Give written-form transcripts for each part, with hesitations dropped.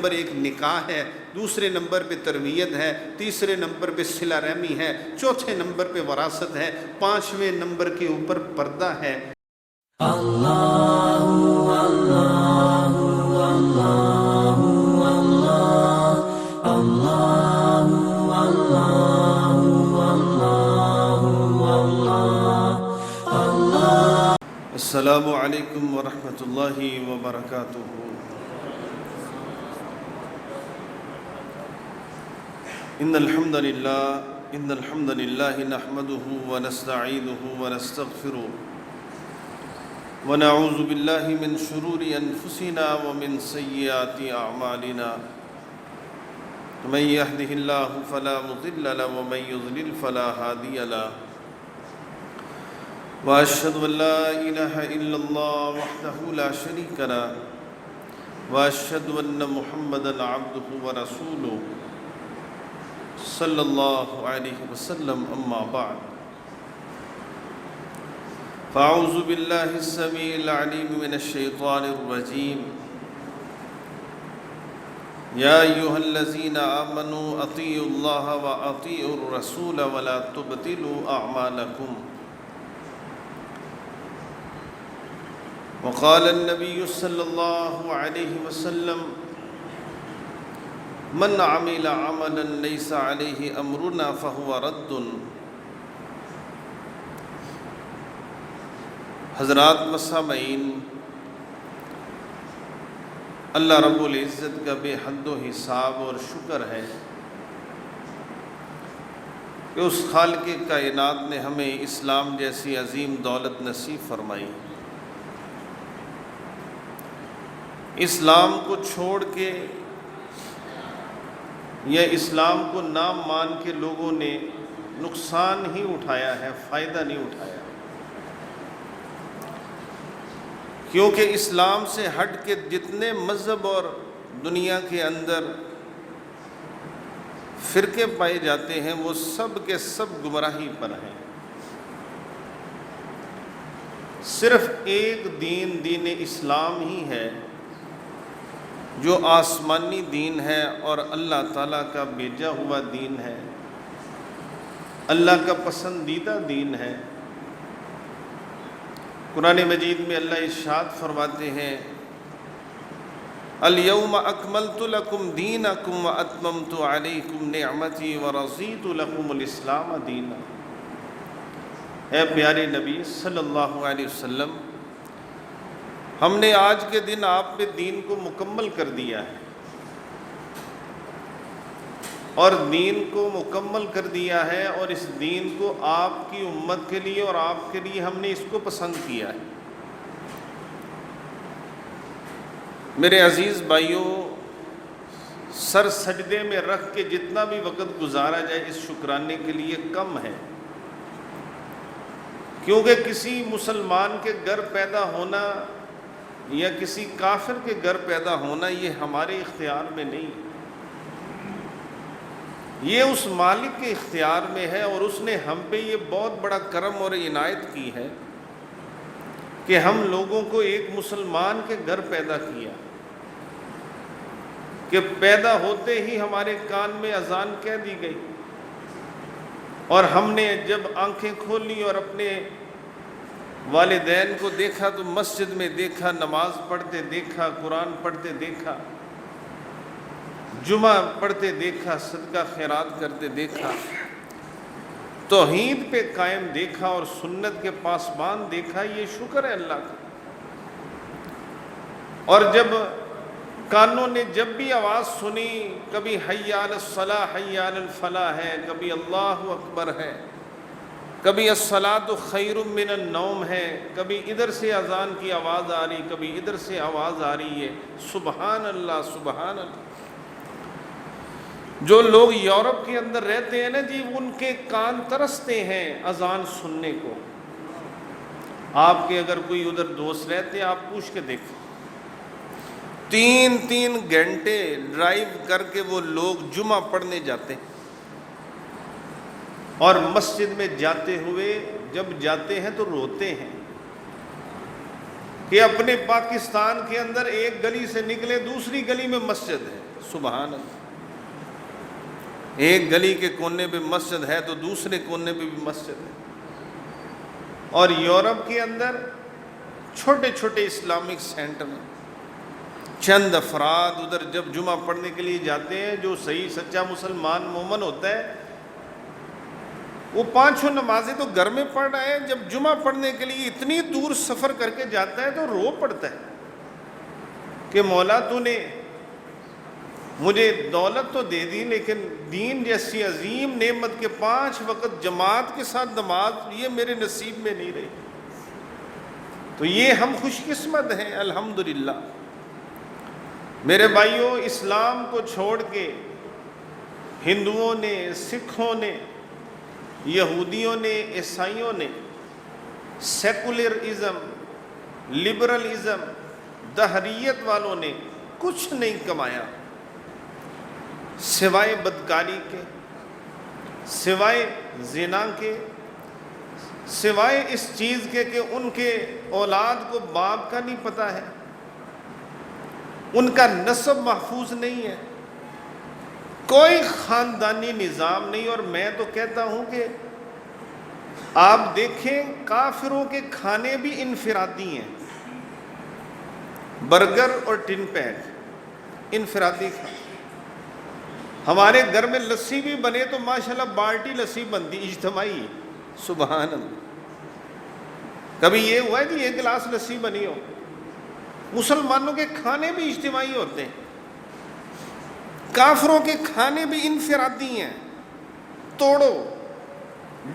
Number ایک نکاح ہے، دوسرے نمبر پہ تربیت ہے، تیسرے نمبر پہ صلہ رحمی ہے، چوتھے نمبر پہ وراثت ہے، پانچویں نمبر کے اوپر پردہ ہے۔ السلام علیکم ورحمۃ اللہ وبرکاتہ۔ ان الحمد للہ نحمده ونستعینه ونستغفره ونعوذ باللہ من شرور انفسنا ومن سیئات اعمالنا، من يهده الله فلا مضل له ومن يضلل فلا هادي له، واشهد ان لا الہ الا اللہ وحدہ لا شریک له، واشهد ان محمدا عبدہ ورسولہ صلی اللہ علیہ وسلم، اما بعد فاعوذ باللہ السمیع العلیم من الشیطان الرجیم، یا ایھا الذین آمنوا اطیعوا اللہ واطیعوا الرسول ولا تبطلوا اعمالکم، وقال النبی صلی اللہ علیہ وسلم، من عمل عملا لیس علیہ امرنا فہو رد۔ حضرات و سامعین، اللہ رب العزت کا بے حد و حساب اور شکر ہے کہ اس خالق کائنات نے ہمیں اسلام جیسی عظیم دولت نصیب فرمائی۔ اسلام کو چھوڑ کے یا اسلام کو نہ مان کے لوگوں نے نقصان ہی اٹھایا ہے، فائدہ نہیں اٹھایا، کیونکہ اسلام سے ہٹ کے جتنے مذہب اور دنیا کے اندر فرقے پائے جاتے ہیں وہ سب کے سب گمراہی پر ہیں۔ صرف ایک دین، دین اسلام ہی ہے جو آسمانی دین ہے اور اللہ تعالیٰ کا بھیجا ہوا دین ہے، اللہ کا پسندیدہ دین ہے۔ قرآن مجید میں اللہ ارشاد فرماتے ہیں، الیوم اکملت لکم دینکم واتممت علیکم نعمتی ورضیت لکم الاسلام دینا۔ اے پیارے نبی صلی اللہ علیہ وسلم، ہم نے آج کے دن آپ پہ دین کو مکمل کر دیا ہے، اور دین کو مکمل کر دیا ہے، اور اس دین کو آپ کی امت کے لیے اور آپ کے لیے ہم نے اس کو پسند کیا ہے۔ میرے عزیز بھائیوں، سر سجدے میں رکھ کے جتنا بھی وقت گزارا جائے اس شکرانے کے لیے کم ہے، کیونکہ کسی مسلمان کے گھر پیدا ہونا یا کسی کافر کے گھر پیدا ہونا یہ ہمارے اختیار میں نہیں، یہ اس مالک کے اختیار میں ہے، اور اس نے ہم پہ یہ بہت بڑا کرم اور عنایت کی ہے کہ ہم لوگوں کو ایک مسلمان کے گھر پیدا کیا، کہ پیدا ہوتے ہی ہمارے کان میں اذان کہہ دی گئی، اور ہم نے جب آنکھیں کھولی اور اپنے والدین کو دیکھا تو مسجد میں دیکھا، نماز پڑھتے دیکھا، قرآن پڑھتے دیکھا، جمعہ پڑھتے دیکھا، صدقہ خیرات کرتے دیکھا، توحید پہ قائم دیکھا اور سنت کے پاسبان دیکھا۔ یہ شکر ہے اللہ کا۔ اور جب کانوں نے جب بھی آواز سنی، کبھی حی علی الصلاح حی علی الفلاح ہے، کبھی اللہ اکبر ہے، کبھی الصلاۃ خیر من النوم ہے، کبھی ادھر سے اذان کی آواز آ رہی، کبھی ادھر سے آواز آ رہی ہے، سبحان اللہ سبحان اللہ۔ جو لوگ یورپ کے اندر رہتے ہیں نا جی، ان کے کان ترستے ہیں اذان سننے کو۔ آپ کے اگر کوئی ادھر دوست رہتے ہیں، آپ پوچھ کے دیکھیں، 3 گھنٹے ڈرائیو کر کے وہ لوگ جمعہ پڑھنے جاتے ہیں، اور مسجد میں جاتے ہوئے جب جاتے ہیں تو روتے ہیں کہ اپنے پاکستان کے اندر ایک گلی سے نکلے دوسری گلی میں مسجد ہے۔ سبحان اللہ. ایک گلی کے کونے پہ مسجد ہے تو دوسرے کونے پہ بھی مسجد ہے. اور یورپ کے اندر چھوٹے چھوٹے اسلامک سینٹر ہیں. چند افراد ادھر جب جمعہ پڑھنے کے لیے جاتے ہیں، جو صحیح سچا مسلمان مومن ہوتا ہے وہ 5 نمازیں تو گھر میں پڑھ رہا ہے، جب جمعہ پڑھنے کے لیے اتنی دور سفر کر کے جاتا ہے تو رو پڑتا ہے کہ مولا تو نے مجھے دولت تو دے دی، لیکن دین جیسی عظیم نعمت کے 5 وقت جماعت کے ساتھ نماز یہ میرے نصیب میں نہیں رہی. تو یہ ہم خوش قسمت ہیں الحمدللہ. میرے بھائیوں، اسلام کو چھوڑ کے ہندوؤں نے، سکھوں نے، یہودیوں نے، عیسائیوں نے سیکولرزم، لبرلزم، دہریت والوں نے کچھ نہیں کمایا سوائے بدکاری کے، سوائے زنا کے، سوائے اس چیز کے کہ ان کے اولاد کو باپ کا نہیں پتہ ہے، ان کا نسب محفوظ نہیں ہے، کوئی خاندانی نظام نہیں. اور میں تو کہتا ہوں کہ آپ دیکھیں کافروں کے کھانے بھی انفرادی ہیں. برگر اور ٹن پیک انفرادی کھانا. ہمارے گھر میں لسی بھی بنے تو ماشاءاللہ بالٹی لسی بنتی اجتماعی. سبحان اللہ. کبھی یہ ہوا ہے کہ 1 گلاس لسی بنی ہو؟ مسلمانوں کے کھانے بھی اجتماعی ہوتے ہیں، کافروں کے کھانے بھی انفرادی ہیں. توڑو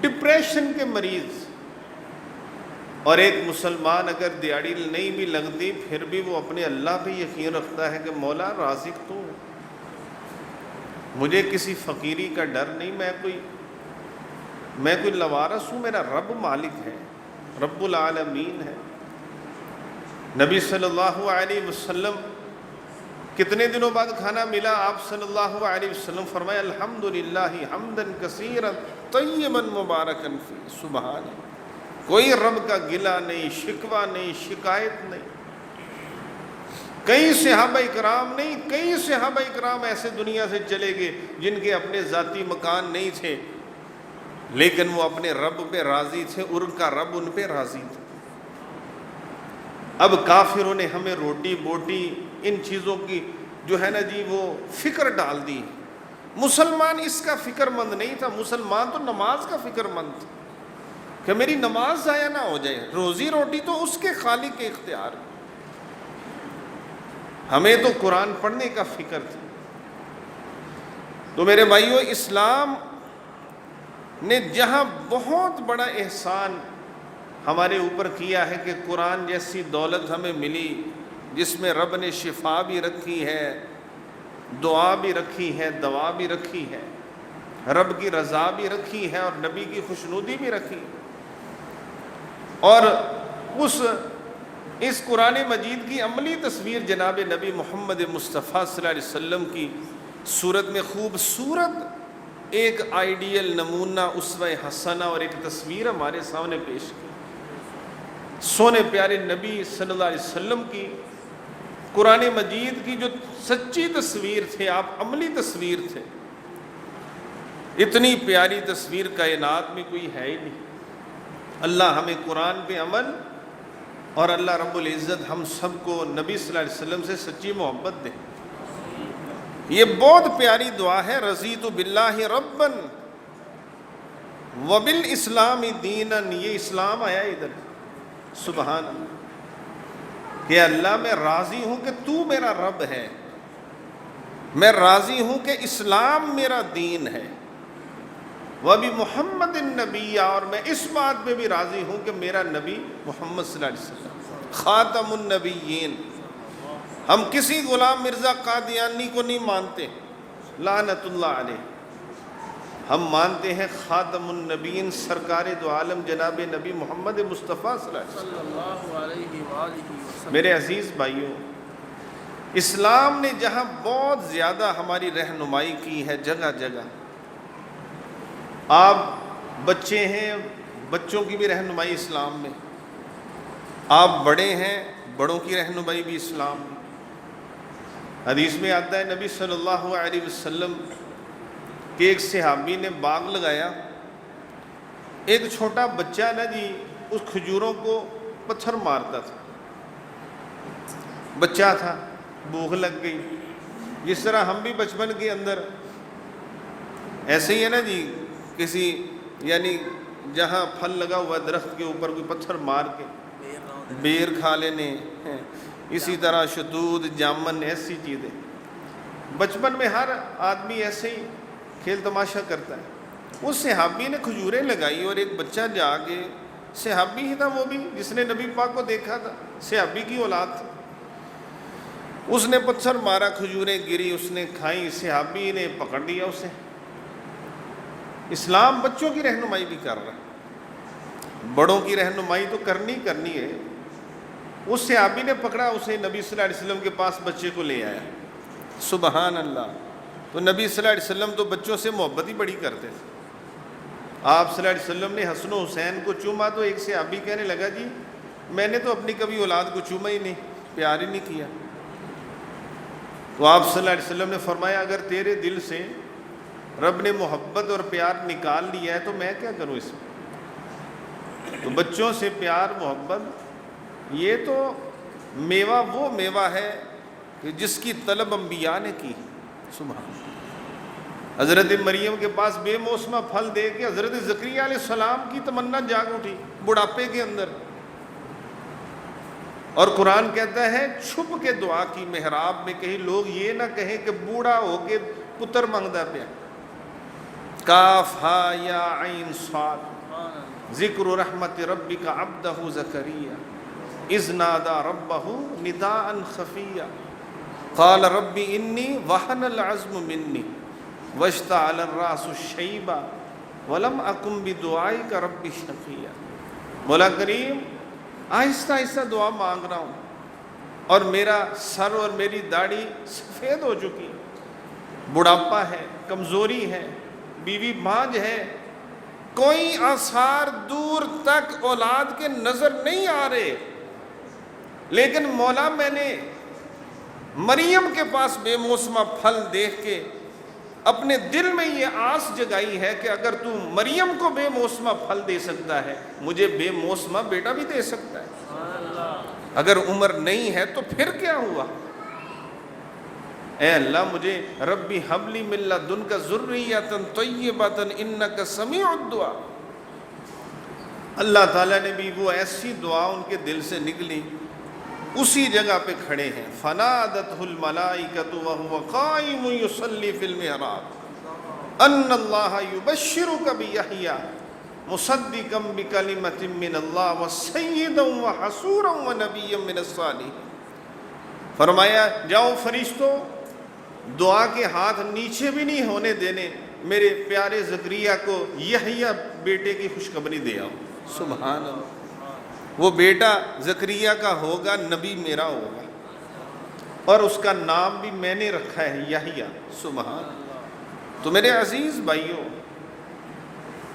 ڈپریشن کے مریض. اور ایک مسلمان اگر دیہڑی نہیں بھی لگتی پھر بھی وہ اپنے اللہ پہ یقین رکھتا ہے کہ مولا رازق تو مجھے کسی فقیری کا ڈر نہیں، میں کوئی لوارث ہوں، میرا رب مالک ہے، رب العالمین ہے. نبی صلی اللہ علیہ وسلم کتنے دنوں بعد کھانا ملا؟ آپ صلی اللہ علیہ وسلم فرمایا الحمدللہ حمدن کثیرا طیبا مبارکا فی. سبحان اللہ. کوئی رب کا گلہ نہیں، شکوہ نہیں، شکایت نہیں. کئی صحابہ اکرام ایسے دنیا سے چلے گئے جن کے اپنے ذاتی مکان نہیں تھے، لیکن وہ اپنے رب پہ راضی تھے، ان کا رب ان پہ راضی تھا. اب کافروں نے ہمیں روٹی بوٹی ان چیزوں کی جو ہے نا جی وہ فکر ڈال دی. مسلمان اس کا فکر مند نہیں تھا. مسلمان تو نماز کا فکر مند تھا کہ میری نماز ضائع نہ ہو جائے. روزی روٹی تو اس کے خالق کے اختیار. ہمیں تو قرآن پڑھنے کا فکر تھا. تو میرے بھائیوں، اسلام نے جہاں بہت بڑا احسان ہمارے اوپر کیا ہے کہ قرآن جیسی دولت ہمیں ملی جس میں رب نے شفا بھی رکھی ہے، دعا بھی رکھی ہے، دوا بھی رکھی ہے، رب کی رضا بھی رکھی ہے اور نبی کی خوشنودی بھی رکھی. اور اس قرآن مجید کی عملی تصویر جناب نبی محمد مصطفیٰ صلی اللہ علیہ وسلم کی صورت میں خوبصورت ایک آئیڈیل نمونہ، اسوہ حسنہ اور ایک تصویر ہمارے سامنے پیش کی. سونے پیارے نبی صلی اللہ علیہ وسلم کی قرآن مجید کی جو سچی تصویر تھے، آپ عملی تصویر تھے. اتنی پیاری تصویر کائنات میں کوئی ہے ہی نہیں. اللہ ہمیں قرآن پہ عمل اور اللہ رب العزت ہم سب کو نبی صلی اللہ علیہ وسلم سے سچی محبت دے. یہ بہت پیاری دعا ہے. رضیت باللہ ربا وبالاسلام دینا. یہ اسلام آیا ادھر. سبحان اللہ. کہ اللہ میں راضی ہوں کہ تو میرا رب ہے، میں راضی ہوں کہ اسلام میرا دین ہے. وَبِ محمد النبی، اور میں اس بات پہ بھی راضی ہوں کہ میرا نبی محمد صلی اللہ علیہ وسلم خاتم النبیین. ہم کسی غلام مرزا قادیانی کو نہیں مانتے لعنت اللہ علیہ. ہم مانتے ہیں خاتم النبیین سرکار دو عالم جناب نبی محمد مصطفیٰ صلی اللہ علیہ وسلم. میرے عزیز بھائیوں، اسلام نے جہاں بہت زیادہ ہماری رہنمائی کی ہے جگہ جگہ. آپ بچے ہیں، بچوں کی بھی رہنمائی اسلام میں. آپ بڑے ہیں، بڑوں کی رہنمائی بھی اسلام میں. حدیث میں آتا ہے نبی صلی اللہ علیہ وسلم کے ایک صحابی نے باغ لگایا، ایک چھوٹا بچہ نا جی اس کھجوروں کو پتھر مارتا تھا، بچہ تھا، بھوک لگ گئی، جس طرح ہم بھی بچپن کے اندر ایسے ہی ہے نا جی، کسی یعنی جہاں پھل لگا ہوا درخت کے اوپر کوئی پتھر مار کے بیر کھا لینے، اسی طرح شتود، جامن، ایسی چیزیں بچپن میں ہر آدمی ایسے ہی کھیل تماشا کرتا ہے۔ اس صحابی نے کھجوریں لگائی اور ایک بچہ جا کے، صحابی ہی تھا وہ بھی جس نے نبی پاک کو دیکھا تھا، صحابی کی اولاد تھی، اس نے پتھر مارا، کھجوریں گری، اس نے کھائیں، صحابی نے پکڑ لیا اسے۔ اسلام بچوں کی رہنمائی بھی کر رہا ہے، بڑوں کی رہنمائی تو کرنی ہے۔ اس صحابی نے پکڑا اسے، نبی صلی اللہ علیہ وسلم کے پاس بچے کو لے آیا، سبحان اللہ۔ تو نبی صلی اللہ علیہ وسلم تو بچوں سے محبت ہی بڑی کرتے تھے، آپ صلی اللہ علیہ وسلم نے حسن و حسین کو چوما تو ایک صحابی کہنے لگا جی میں نے تو اپنی کبھی اولاد کو چوما ہی نہیں، پیار ہی نہیں کیا۔ تو آپ صلی اللہ علیہ وسلم نے فرمایا اگر تیرے دل سے رب نے محبت اور پیار نکال لیا ہے تو میں کیا کروں اس میں؟ تو بچوں سے پیار محبت یہ تو میوہ، وہ میوہ ہے کہ جس کی طلب انبیاء نے کی، سبحان اللہ۔ حضرت مریم کے پاس بے موسمہ پھل دے کے حضرت زکریا علیہ السلام کی تمنا جاگ اٹھی بڑھاپے کے اندر، اور قرآن کہتا ہے چھپ کے دعا کی محراب میں، کہیں لوگ یہ نہ کہیں کہ بوڑھا ہو کے پتر مانگدا پیا۔ کاف ہا یا عین صاد ذکر رحمت ربک عبدہ زکریا اذ نادى ربہ نداء خفیا قال رب انی وہن العظم منی واشتعل الراس شیبا ولم اکن بدعائک رب شقیا۔ مولا کریم آہستہ آہستہ دعا مانگ رہا ہوں اور میرا سر اور میری داڑھی سفید ہو چکی ہے، بڑھاپا ہے، کمزوری ہے، بیوی بانجھ ہے، کوئی آثار دور تک اولاد کے نظر نہیں آ رہے، لیکن مولا میں نے مریم کے پاس بے موسمہ پھل دیکھ کے اپنے دل میں یہ آس جگائی ہے کہ اگر تو مریم کو بے موسمہ پھل دے سکتا ہے مجھے بے موسمہ بیٹا بھی دے سکتا ہے۔ اگر عمر نہیں ہے تو پھر کیا ہوا؟ اے اللہ مجھے ربی حب لی من لدنک ذریۃ طیبۃ انک سمیع الدعاء۔ اللہ تعالیٰ نے بھی وہ ایسی دعا ان کے دل سے نکلی، اسی جگہ پہ کھڑے ہیں، فنادتہ الملائکۃ وہو قائم یصلی فی المحراب ان اللہ یبشرک بیحییٰ مصدقا بکلمۃ من اللہ وسیدا وحصورا ونبیا من الصالحین۔ فرمایا جاؤ فرشتوں، دعا کے ہاتھ نیچے بھی نہیں ہونے دینے، میرے پیارے زکریا کو یحییٰ بیٹے کی خوشخبری دے آؤ۔ سبحان اللہ، وہ بیٹا زکریا کا ہوگا، نبی میرا ہوگا، اور اس کا نام بھی میں نے رکھا ہے یحییٰ۔ سبحان اللہ۔ تو میرے عزیز بھائیوں،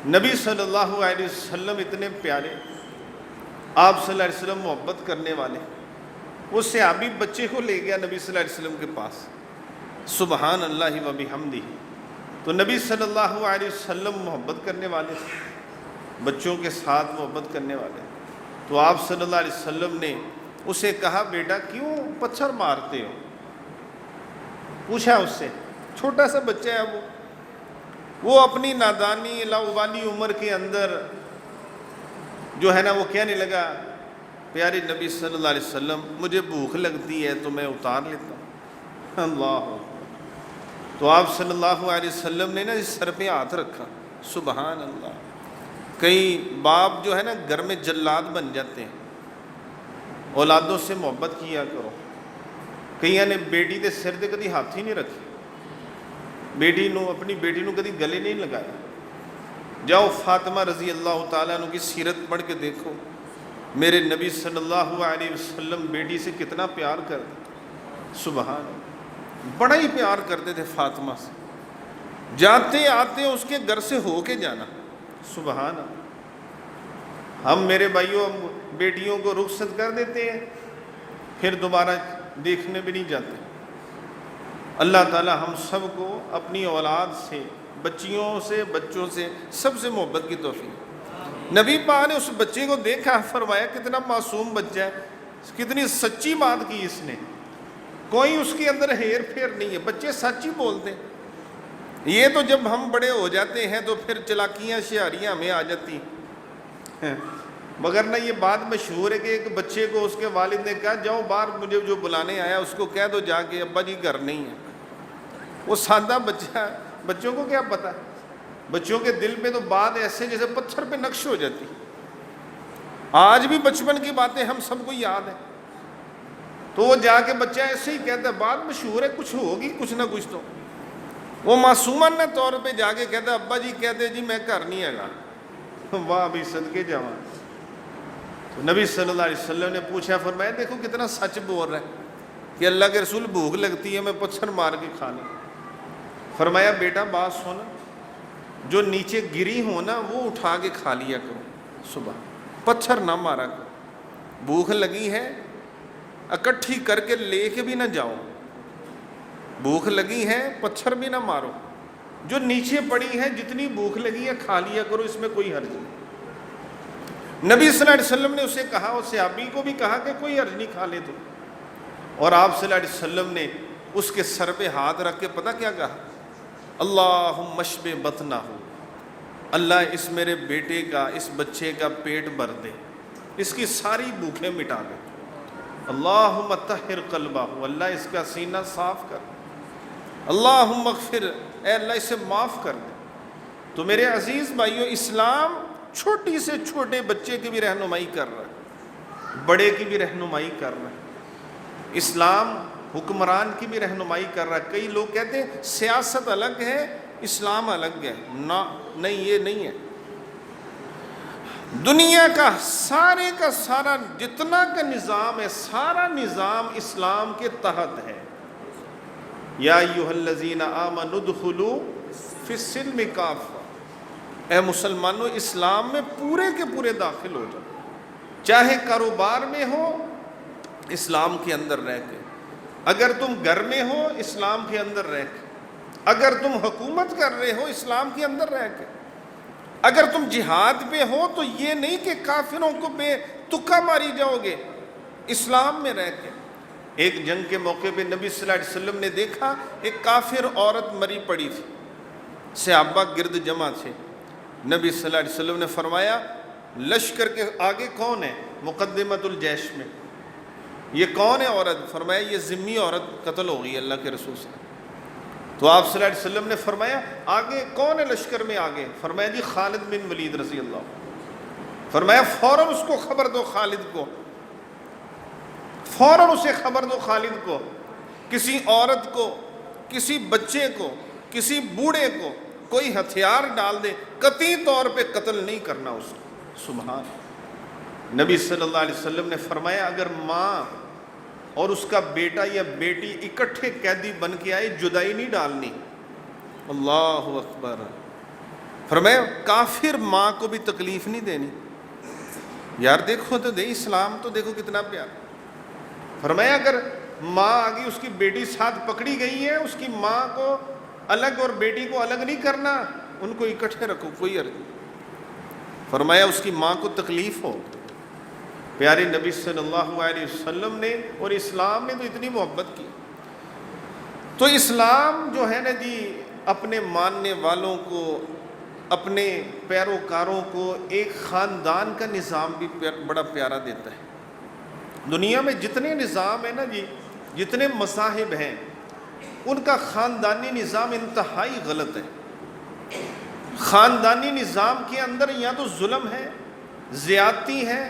نبی صلی اللہ علیہ وسلم اتنے پیارے، آپ صلی اللہ علیہ وسلم محبت کرنے والے، وہ صحابی بچے کو لے گیا نبی صلی اللہ علیہ وسلم کے پاس، سبحان اللہ و بحمدہ۔ تو نبی صلی اللہ علیہ وسلم محبت کرنے والے تھے، بچوں کے ساتھ محبت کرنے والے۔ تو آپ صلی اللہ علیہ وسلم نے اسے کہا بیٹا کیوں پتھر مارتے ہو؟ پوچھا اس سے، چھوٹا سا بچہ ہے وہ اپنی نادانی لاوالی عمر کے اندر جو ہے نا وہ کہنے لگا پیارے نبی صلی اللہ علیہ وسلم مجھے بھوک لگتی ہے تو میں اتار لیتا ہوں۔ اللہ، تو آپ صلی اللہ علیہ وسلم نے نا اس سر پہ ہاتھ رکھا، سبحان اللہ۔ کئی باپ جو ہے نا گھر میں جلاد بن جاتے ہیں، اولادوں سے محبت کیا کرو۔ کئیاں نے بیٹی دے سر تے کدی ہاتھ ہی نہیں رکھے، اپنی بیٹی نو کدی گلے نہیں لگایا۔ جاؤ فاطمہ رضی اللہ تعالیٰ عنہ کی سیرت پڑھ کے دیکھو، میرے نبی صلی اللہ علیہ وسلم بیٹی سے کتنا پیار کرتے، سبحان اللہ، بڑا ہی پیار کرتے تھے فاطمہ سے، جاتے آتے اس کے گھر سے ہو کے جانا، سبحان اللہ۔ ہم میرے بھائیوں بیٹیوں کو رخصت کر دیتے ہیں، پھر دوبارہ دیکھنے بھی نہیں جاتے۔ اللہ تعالی ہم سب کو اپنی اولاد سے، بچیوں سے، بچوں سے، سب سے محبت کی توفیق۔ نبی پاک نے اس بچے کو دیکھا، فرمایا کتنا معصوم بچہ ہے، کتنی سچی بات کی اس نے، کوئی اس کے اندر ہیر پھیر نہیں ہے، بچے سچ ہی بولتے ہیں۔ یہ تو جب ہم بڑے ہو جاتے ہیں تو پھر چلاکیاں شیاریاں ہمیں آ جاتی ہیں، مگر نہ یہ بات مشہور ہے کہ ایک بچے کو اس کے والد نے کہا جاؤ باہر، مجھے جو بلانے آیا اس کو کہہ دو جا کے ابا جی گھر نہیں ہے۔ وہ سادہ بچہ ہے، بچوں کو کیا پتہ، بچوں کے دل پہ تو بات ایسے جیسے پتھر پہ نقش ہو جاتی۔ آج بھی بچپن کی باتیں ہم سب کو یاد ہیں، تو وہ جا کے بچہ ایسے ہی کہتا ہے، بات مشہور ہے، کچھ ہوگی کچھ نہ کچھ تو۔ وہ معصومانہ طور پہ جا کے کہتا ہے ابا جی کہتے جی میں گھر نہیں ہے گا۔ واہ بھی صدقے جاواں۔ تو نبی صلی اللہ علیہ وسلم نے پوچھا، فرمایا دیکھو کتنا سچ بول رہا ہے کہ اللہ کے رسول بھوک لگتی ہے میں پتھر مار کے کھا لوں۔ فرمایا بیٹا بات سن، جو نیچے گری ہو نا وہ اٹھا کے کھا لیا کرو صبح، پتھر نہ مارا کرو۔ بھوک لگی ہے اکٹھی کر کے لے کے بھی نہ جاؤ، بھوک لگی ہے پتھر بھی نہ مارو، جو نیچے پڑی ہے جتنی بھوک لگی ہے کھا لیا کرو، اس میں کوئی حرج نہیں۔ نبی صلی اللہ علیہ وسلم نے اسے کہا، اس صحابی کو بھی کہا کہ کوئی حرج نہیں، کھا لے تو۔ اور آپ صلی اللہ علیہ وسلم نے اس کے سر پہ ہاتھ رکھ کے پتہ کیا کہا؟ اللہم اشبع بطنہ، اللہ اس میرے بیٹے کا، اس بچے کا پیٹ بھر دے، اس کی ساری بھوکیں مٹا دے۔ اللہم طہر قلبہ، اللہ اس کا سینہ صاف کر، اللہم اغفر، اے اللہ اسے معاف کر دے۔ تو میرے عزیز بھائیو، اسلام چھوٹی سے چھوٹے بچے کی بھی رہنمائی کر رہا ہے، بڑے کی بھی رہنمائی کر رہا ہے، اسلام حکمران کی بھی رہنمائی کر رہا ہے۔ کئی لوگ کہتے ہیں سیاست الگ ہے اسلام الگ ہے، نہیں یہ نہیں ہے۔ دنیا کا سارے کا سارا جتنا کا نظام ہے، سارا نظام اسلام کے تحت ہے۔ یا ایھا الذین آمنوا ادخلوا فی السلم کافہ، اے مسلمانوں اسلام میں پورے کے پورے داخل ہو جاؤ، چاہے کاروبار میں ہو اسلام کے اندر رہ کے، اگر تم گھر میں ہو اسلام کے اندر رہ کے، اگر تم حکومت کر رہے ہو اسلام کے اندر رہ کے، اگر تم جہاد پہ ہو تو یہ نہیں کہ کافروں کو بے تکا ماری جاؤ گے، اسلام میں رہ کے۔ ایک جنگ کے موقع پہ نبی صلی اللہ علیہ وسلم نے دیکھا ایک کافر عورت مری پڑی تھی، صحابہ گرد جمع تھے، نبی صلی اللہ علیہ وسلم نے فرمایا لشکر کے آگے کون ہے؟ مقدمۃ الجیش میں، یہ کون ہے عورت؟ فرمایا یہ ذمی عورت قتل ہو گئی اللہ کے رسول سے۔ تو آپ صلی اللہ علیہ وسلم نے فرمایا آگے کون ہے لشکر میں آگے؟ فرمایا جی خالد بن ولید رضی اللہ عنہ۔ فرمایا فوراً اس کو خبر دو، خالد کو فوراً اسے خبر دو، خالد کو، کسی عورت کو، کسی بچے کو، کسی بوڑھے کو کوئی ہتھیار ڈال دے قطعی طور پہ قتل نہیں کرنا اس کو۔ سبحان۔ نبی صلی اللہ علیہ وسلم نے فرمایا اگر ماں اور اس کا بیٹا یا بیٹی اکٹھے قیدی بن کے آئے جدائی نہیں ڈالنی۔ اللہ اکبر۔ فرمایا کافر ماں کو بھی تکلیف نہیں دینی۔ یار دیکھو تو دے، اسلام تو دیکھو کتنا پیارا۔ فرمایا اگر ماں آگی اس کی بیٹی ساتھ پکڑی گئی ہے، اس کی ماں کو الگ اور بیٹی کو الگ نہیں کرنا، ان کو اکٹھے رکھو، کوئی عرض نہیں۔ فرمایا اس کی ماں کو تکلیف ہو۔ پیارے نبی صلی اللہ علیہ وسلم نے اور اسلام نے تو اتنی محبت کی۔ تو اسلام جو ہے نا جی اپنے ماننے والوں کو، اپنے پیروکاروں کو ایک خاندان کا نظام بھی بڑا پیارا دیتا ہے۔ دنیا میں جتنے نظام ہیں نا جی، جتنے مذاہب ہیں، ان کا خاندانی نظام انتہائی غلط ہے۔ خاندانی نظام کے اندر یا تو ظلم ہے، زیادتی ہے،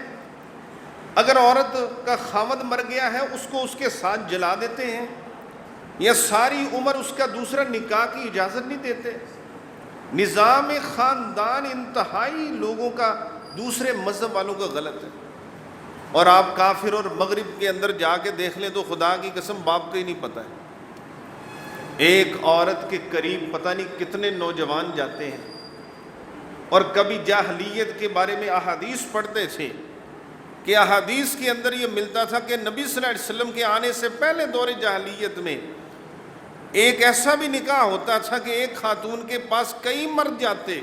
اگر عورت کا خاوند مر گیا ہے اس کو اس کے ساتھ جلا دیتے ہیں، یا ساری عمر اس کا دوسرا نکاح کی اجازت نہیں دیتے۔ نظام خاندان انتہائی لوگوں کا، دوسرے مذہب والوں کا غلط ہے۔ اور آپ کافر اور مغرب کے اندر جا کے دیکھ لیں تو خدا کی قسم باپ کو ہی نہیں پتہ ہے۔ ایک عورت کے قریب پتہ نہیں کتنے نوجوان جاتے ہیں، اور کبھی جاہلیت کے بارے میں احادیث پڑھتے تھے کہ احادیث کے اندر یہ ملتا تھا کہ نبی صلی اللہ علیہ وسلم کے آنے سے پہلے دور جاہلیت میں ایک ایسا بھی نکاح ہوتا تھا کہ ایک خاتون کے پاس کئی مرد جاتے،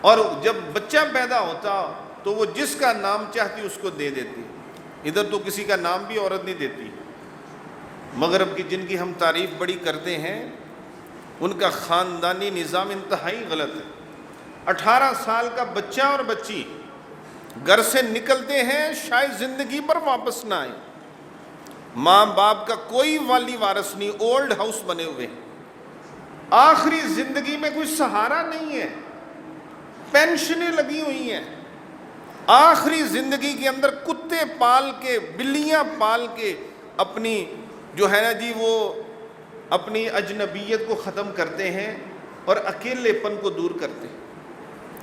اور جب بچہ پیدا ہوتا تو وہ جس کا نام چاہتی اس کو دے دیتی۔ ادھر تو کسی کا نام بھی عورت نہیں دیتی۔ مغرب کی جن کی ہم تعریف بڑی کرتے ہیں، ان کا خاندانی نظام انتہائی غلط ہے۔ 18 سال کا بچہ اور بچی گھر سے نکلتے ہیں، شاید زندگی پر واپس نہ آئیں، ماں باپ کا کوئی والی وارث نہیں، اولڈ ہاؤس بنے ہوئے ہیں، آخری زندگی میں کوئی سہارا نہیں ہے، پینشنیں لگی ہوئی ہیں، آخری زندگی کے اندر کتے پال کے، بلیاں پال کے اپنی جو ہے نا جی وہ اپنی اجنبیت کو ختم کرتے ہیں اور اکیلے پن کو دور کرتے ہیں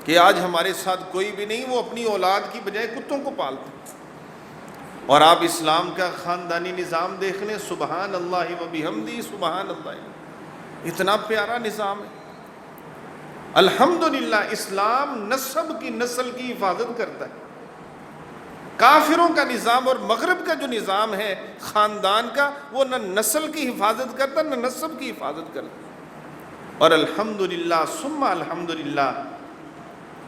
کہ آج ہمارے ساتھ کوئی بھی نہیں۔ وہ اپنی اولاد کی بجائے کتوں کو پالتے ہیں۔ اور آپ اسلام کا خاندانی نظام دیکھ لیں، سبحان اللہ و بحمدہ، سبحان اللہ، اتنا پیارا نظام ہے۔ الحمدللہ اسلام نسب کی، نسل کی حفاظت کرتا ہے۔ کافروں کا نظام اور مغرب کا جو نظام ہے خاندان کا، وہ نہ نسل کی حفاظت کرتا نہ نسب کی حفاظت کرتا۔ اور الحمدللہ ثم الحمدللہ،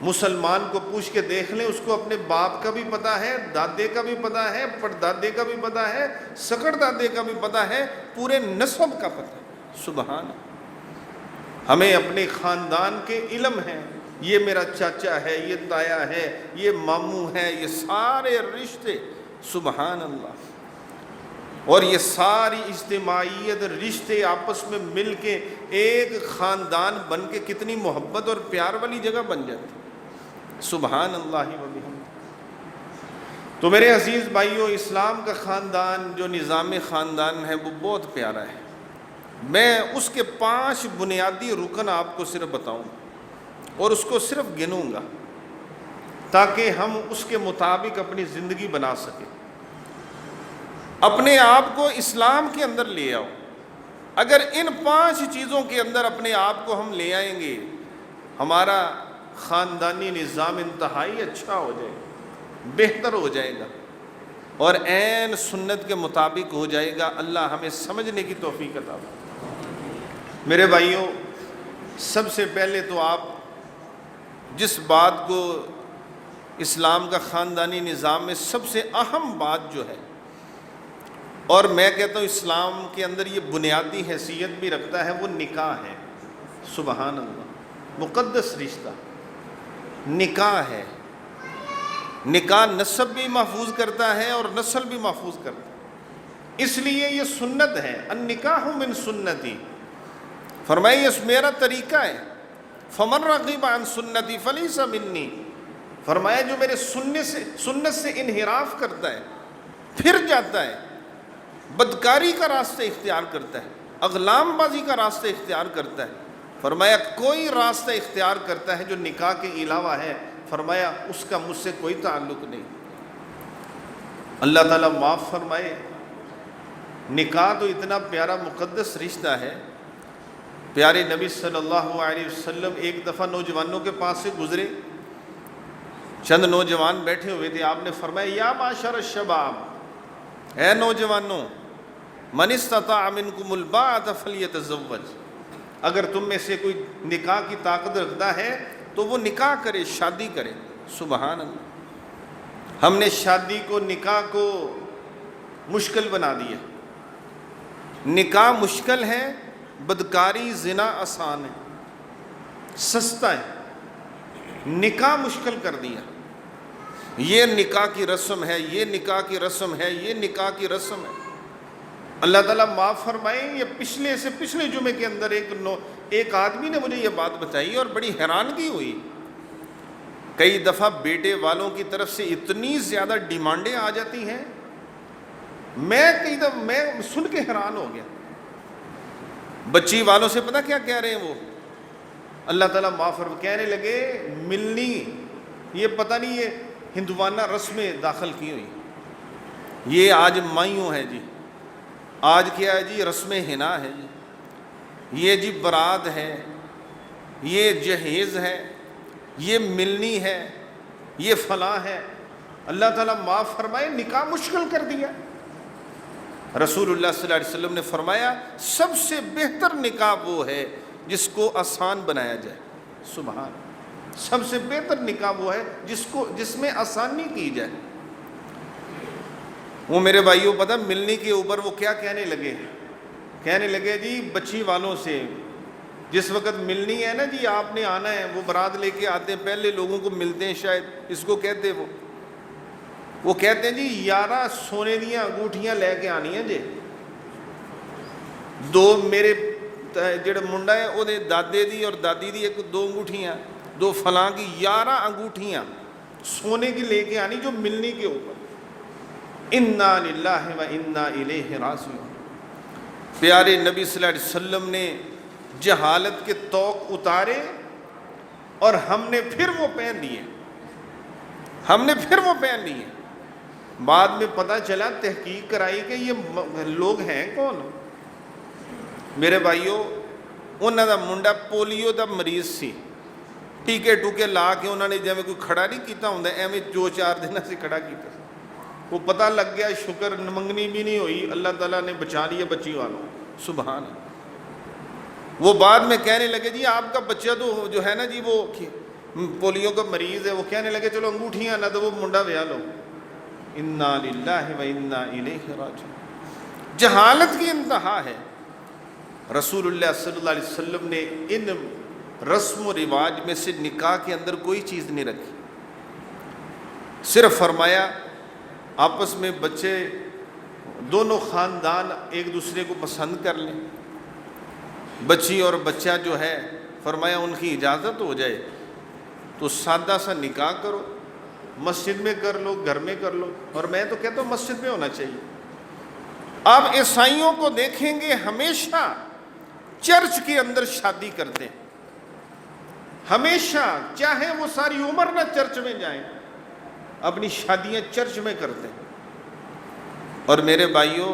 مسلمان کو پوچھ کے دیکھ لیں، اس کو اپنے باپ کا بھی پتہ ہے، دادے کا بھی پتہ ہے، پردادے کا بھی پتہ ہے، سکڑ دادے کا بھی پتہ ہے، پورے نسب کا پتہ ہے۔ سبحان اللہ، ہمیں اپنے خاندان کے علم ہیں، یہ میرا چاچا ہے، یہ تایا ہے، یہ ماموں ہے، یہ سارے رشتے، سبحان اللہ۔ اور یہ ساری اجتماعیت، رشتے آپس میں مل کے ایک خاندان بن کے کتنی محبت اور پیار والی جگہ بن جاتی، سبحان اللہ و بحمدہ۔ تو میرے عزیز بھائیوں، اسلام کا خاندان جو نظام خاندان ہے وہ بہت پیارا ہے۔ میں اس کے 5 بنیادی رکن آپ کو صرف بتاؤں اور اس کو صرف گنوں گا تاکہ ہم اس کے مطابق اپنی زندگی بنا سکیں۔ اپنے آپ کو اسلام کے اندر لے آؤ۔ اگر ان 5 چیزوں کے اندر اپنے آپ کو ہم لے آئیں گے، ہمارا خاندانی نظام انتہائی اچھا ہو جائے گا، بہتر ہو جائے گا اور عین سنت کے مطابق ہو جائے گا۔ اللہ ہمیں سمجھنے کی توفیق عطا فرمائے۔ میرے بھائیوں، سب سے پہلے تو آپ جس بات کو اسلام کا خاندانی نظام میں سب سے اہم بات جو ہے، اور میں کہتا ہوں اسلام کے اندر یہ بنیادی حیثیت بھی رکھتا ہے، وہ نکاح ہے۔ سبحان اللہ، مقدس رشتہ نکاح ہے۔ نکاح نسب بھی محفوظ کرتا ہے اور نسل بھی محفوظ کرتا ہے، اس لیے یہ سنت ہے۔ النکاح من سنتی، فرمایا یہ میرا طریقہ ہے۔ فمن رغب عن سنتی فلیس منی، فرمایا جو میرے سنت سے انحراف کرتا ہے، پھر جاتا ہے، بدکاری کا راستہ اختیار کرتا ہے، اغلام بازی کا راستہ اختیار کرتا ہے، فرمایا کوئی راستہ اختیار کرتا ہے جو نکاح کے علاوہ ہے، فرمایا اس کا مجھ سے کوئی تعلق نہیں۔ اللہ تعالیٰ معاف فرمائے۔ نکاح تو اتنا پیارا مقدس رشتہ ہے، پیارے نبی صلی اللہ علیہ وسلم ایک دفعہ نوجوانوں کے پاس سے گزرے، چند نوجوان بیٹھے ہوئے تھے، آپ نے فرمایا یا معاشر الشباب، اے نوجوانوں، من استطاع منکم الباءۃ فلیتزوج، اگر تم میں سے کوئی نکاح کی طاقت رکھتا ہے تو وہ نکاح کرے، شادی کرے۔ سبحان اللہ، ہم نے شادی کو، نکاح کو مشکل بنا دیا۔ نکاح مشکل ہے، بدکاری زنا آسان ہے، سستا ہے، نکاح مشکل کر دیا۔ یہ نکاح کی رسم ہے، یہ نکاح کی رسم ہے، یہ نکاح کی رسم ہے۔ اللہ تعالیٰ معاف فرمائے، یہ پچھلے جمعے کے اندر ایک آدمی نے مجھے یہ بات بتائی اور بڑی حیرانگی ہوئی۔ کئی دفعہ بیٹے والوں کی طرف سے اتنی زیادہ ڈیمانڈیں آ جاتی ہیں، میں سن کے حیران ہو گیا۔ بچی والوں سے پتہ کیا کہہ رہے ہیں وہ؟ اللہ تعالیٰ معاف فرمائے، کہنے لگے ملنی، یہ پتہ نہیں یہ ہندوانہ رسمیں داخل کی ہوئی، یہ آج مائیوں ہے جی، آج کیا ہے جی، رسم حنا ہے جی، یہ جی برات ہے، یہ جہیز ہے، یہ ملنی ہے، یہ فلاں ہے۔ اللہ تعالیٰ معاف فرمائے، نکاح مشکل کر دیا۔ رسول اللہ صلی اللہ علیہ وسلم نے فرمایا سب سے بہتر نکاح وہ ہے جس کو آسان بنایا جائے. سبحان. سب سے بہتر نکاح وہ ہے جس میں آسانی کی جائے. وہ میرے بھائیوں پتہ ملنے کے اوپر وہ کیا کہنے لگے جی بچی والوں سے جس وقت ملنی ہے نا جی آپ نے آنا ہے، وہ برات لے کے آتے ہیں، پہلے لوگوں کو ملتے ہیں، شاید اس کو کہتے وہ کہتے ہیں جی 11 سونے دیاں انگوٹھیاں لے کے آنی ہیں جی. 2 میرے جڑا منڈا ہے وہ دادے دی اور دادی دی 2 انگوٹھیاں، 2 فلاں کی 11 انگوٹھیاں سونے کی لے کے آنی جو ملنی کے اوپر. انا للہ و انا الیہ راجعون. پیارے نبی صلی اللہ علیہ وسلم نے جہالت کے طوق اتارے اور ہم نے پھر وہ پہن لیے. بعد میں پتہ چلا، تحقیق کرائی کہ یہ لوگ ہیں کون. میرے بھائیوں انہوں دا منڈا پولیو دا مریض سی. ٹیکے ٹوکے لا کے انہوں نے جیسے کوئی کھڑا نہیں کیتا ہوں ایویں 2-4 دن سے کھڑا کیتا. وہ پتہ لگ گیا، شکر منگنی بھی نہیں ہوئی، اللہ تعالیٰ نے بچا لیا بچی والوں. سبحان. وہ بعد میں کہنے لگے جی آپ کا بچہ تو جو ہے نا جی وہ پولیو کا مریض ہے. وہ کہنے لگے چلو انگوٹھیاں نہ تو وہ منڈا ویا لو. انا للہ و انا الیہ راجعون. جہالت کی انتہا ہے. رسول اللہ صلی اللہ علیہ وسلم نے ان رسم و رواج میں سے نکاح کے اندر کوئی چیز نہیں رکھی. صرف فرمایا آپس میں بچے دونوں خاندان ایک دوسرے کو پسند کر لیں. بچی اور بچہ جو ہے فرمایا ان کی اجازت ہو جائے تو سادہ سا نکاح کرو، مسجد میں کر لو، گھر میں کر لو. اور میں تو کہتا ہوں مسجد میں ہونا چاہیے. آپ عیسائیوں کو دیکھیں گے ہمیشہ چرچ کے اندر شادی کرتے ہیں، ہمیشہ، چاہے وہ ساری عمر نہ چرچ میں جائیں، اپنی شادیاں چرچ میں کرتے ہیں. اور میرے بھائیوں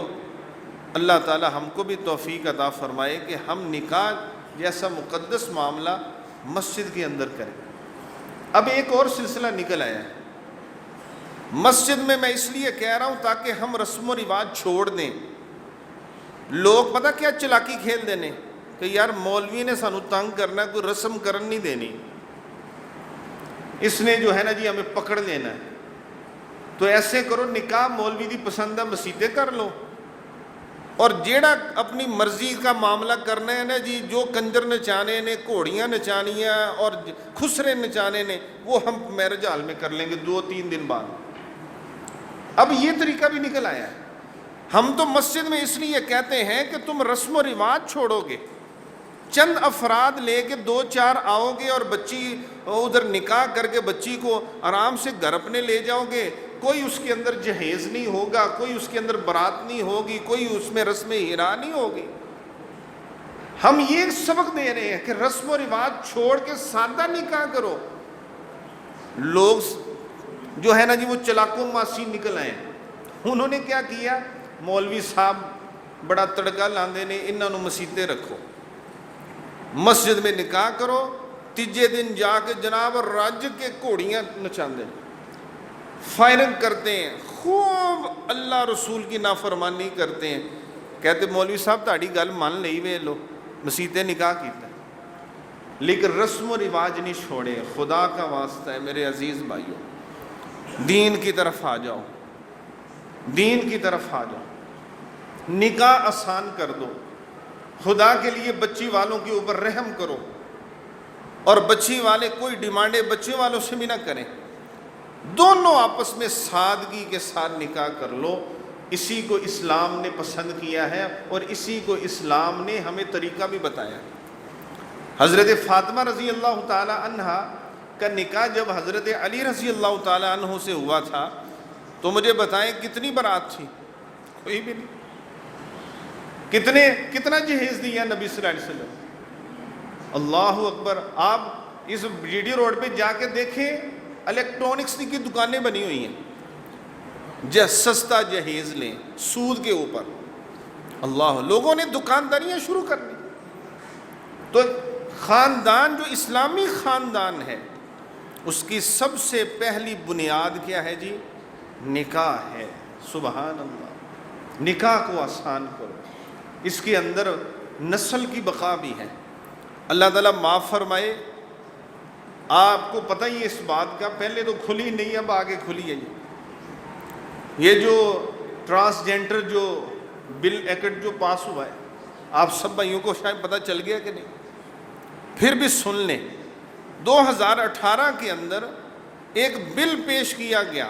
اللہ تعالی ہم کو بھی توفیق عطا فرمائے کہ ہم نکاح جیسا مقدس معاملہ مسجد کے اندر کریں. اب ایک اور سلسلہ نکل آیا ہے مسجد میں اس لیے کہہ رہا ہوں تاکہ ہم رسم و رواج چھوڑ دیں. لوگ پتہ کیا چلاکی کھیل دینے کہ یار مولوی نے سانو تنگ کرنا ہے، کوئی رسم کرن نہیں دینی، اس نے جو ہے نا جی ہمیں پکڑ لینا ہے. تو ایسے کرو نکاح مولوی دی پسندہ مسیطیں کر لو، اور جیڑا اپنی مرضی کا معاملہ کرنا ہے نا جی، جو کنجر نچانے نے، گھوڑیاں نچانیاں اور خسرے نچانے نے، وہ ہم میرج ہال میں کر لیں گے 2-3 دن بعد. اب یہ طریقہ بھی نکل آیا ہے. ہم تو مسجد میں اس لیے کہتے ہیں کہ تم رسم و رواج چھوڑو گے، چند افراد لے کے 2-4 آؤ گے اور بچی ادھر نکاح کر کے بچی کو آرام سے گھر اپنے لے جاؤ گے. کوئی اس کے اندر جہیز نہیں ہوگا، کوئی اس کے اندر برات نہیں ہوگی، کوئی اس میں رسم ہیرا نہیں ہوگی. ہم یہ سبق دے رہے ہیں کہ رسم و رواج چھوڑ کے سادہ نکاح کرو. لوگ جو ہے نا جی وہ چلاکوں ماسی نکل آئے. انہوں نے کیا کیا، مولوی صاحب بڑا تڑکا لاندے نے، انہوں مسیطیں رکھو، مسجد میں نکاح کرو، تیجے دن جا کے جناب رج کے گھوڑیاں نچاندے فائرنگ کرتے ہیں، خوب اللہ رسول کی نافرمانی کرتے ہیں. کہتے مولوی صاحب تاڑی گل مان لئی وے لو، مسیطیں نکاح کیتا ہے، لیکن رسم و رواج نہیں چھوڑے. خدا کا واسطہ ہے میرے عزیز بھائیوں، دین کی طرف آ جاؤ، دین کی طرف آ جاؤ. نکاح آسان کر دو. خدا کے لیے بچی والوں کے اوپر رحم کرو، اور بچی والے کوئی ڈیمانڈیں بچے والوں سے بھی نہ کریں. دونوں آپس میں سادگی کے ساتھ نکاح کر لو. اسی کو اسلام نے پسند کیا ہے اور اسی کو اسلام نے ہمیں طریقہ بھی بتایا. حضرت فاطمہ رضی اللہ تعالی عنہا کا نکاح جب حضرت علی رضی اللہ تعالی عنہ سے ہوا تھا تو مجھے بتائیں کتنی برات تھی؟ کوئی بھی نہیں. کتنا جہیز دیا نبی صلی اللہ علیہ وسلم؟ اللہ اکبر. آپ اس جی ڈی روڈ پہ جا کے دیکھیں الیکٹرانکس کی دکانیں بنی ہوئی ہیں، سستا جہیز لیں سود کے اوپر. اللہ، لوگوں نے دکانداریاں شروع کر دی. تو خاندان جو اسلامی خاندان ہے اس کی سب سے پہلی بنیاد کیا ہے جی؟ نکاح ہے. سبحان اللہ. نکاح کو آسان کرو، اس کے اندر نسل کی بقا بھی ہے۔ اللہ تعالیٰ معاف فرمائے، آپ کو پتہ ہی اس بات کا، پہلے تو کھلی نہیں، اب آگے کھلی ہے یہ جو ٹرانسجینڈر جو بل ایکٹ جو پاس ہوا ہے، آپ سب بھائیوں کو شاید پتہ چل گیا کہ نہیں، پھر بھی سن لیں۔ 2018 کے اندر ایک بل پیش کیا گیا،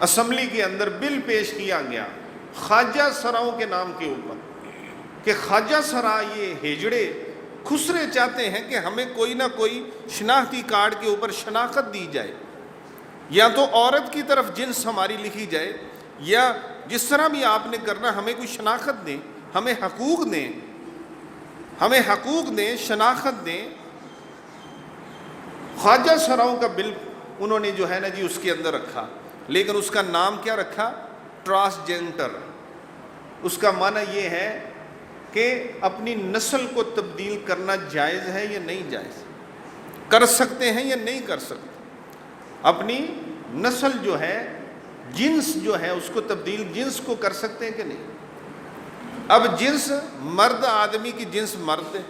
اسمبلی کے اندر بل پیش کیا گیا خواجہ سراؤں کے نام کے اوپر، کہ خواجہ سرا یہ ہیجڑے خسرے چاہتے ہیں کہ ہمیں کوئی نہ کوئی شناختی کارڈ کے اوپر شناخت دی جائے، یا تو عورت کی طرف جنس ہماری لکھی جائے، یا جس طرح بھی آپ نے کرنا ہمیں کوئی شناخت دیں، ہمیں حقوق دیں، ہمیں حقوق دیں، شناخت دیں۔ خواجہ سراؤں کا بل انہوں نے جو ہے نا جی اس کے اندر رکھا، لیکن اس کا نام کیا رکھا؟ ٹرانسجینڈر۔ اس کا معنی یہ ہے کہ اپنی نسل کو تبدیل کرنا جائز ہے یا نہیں جائز، کر سکتے ہیں یا نہیں کر سکتے، اپنی نسل جو ہے، جنس جو ہے اس کو تبدیل، جنس کو کر سکتے ہیں کہ نہیں۔ اب جنس مرد آدمی کی جنس مرد ہے،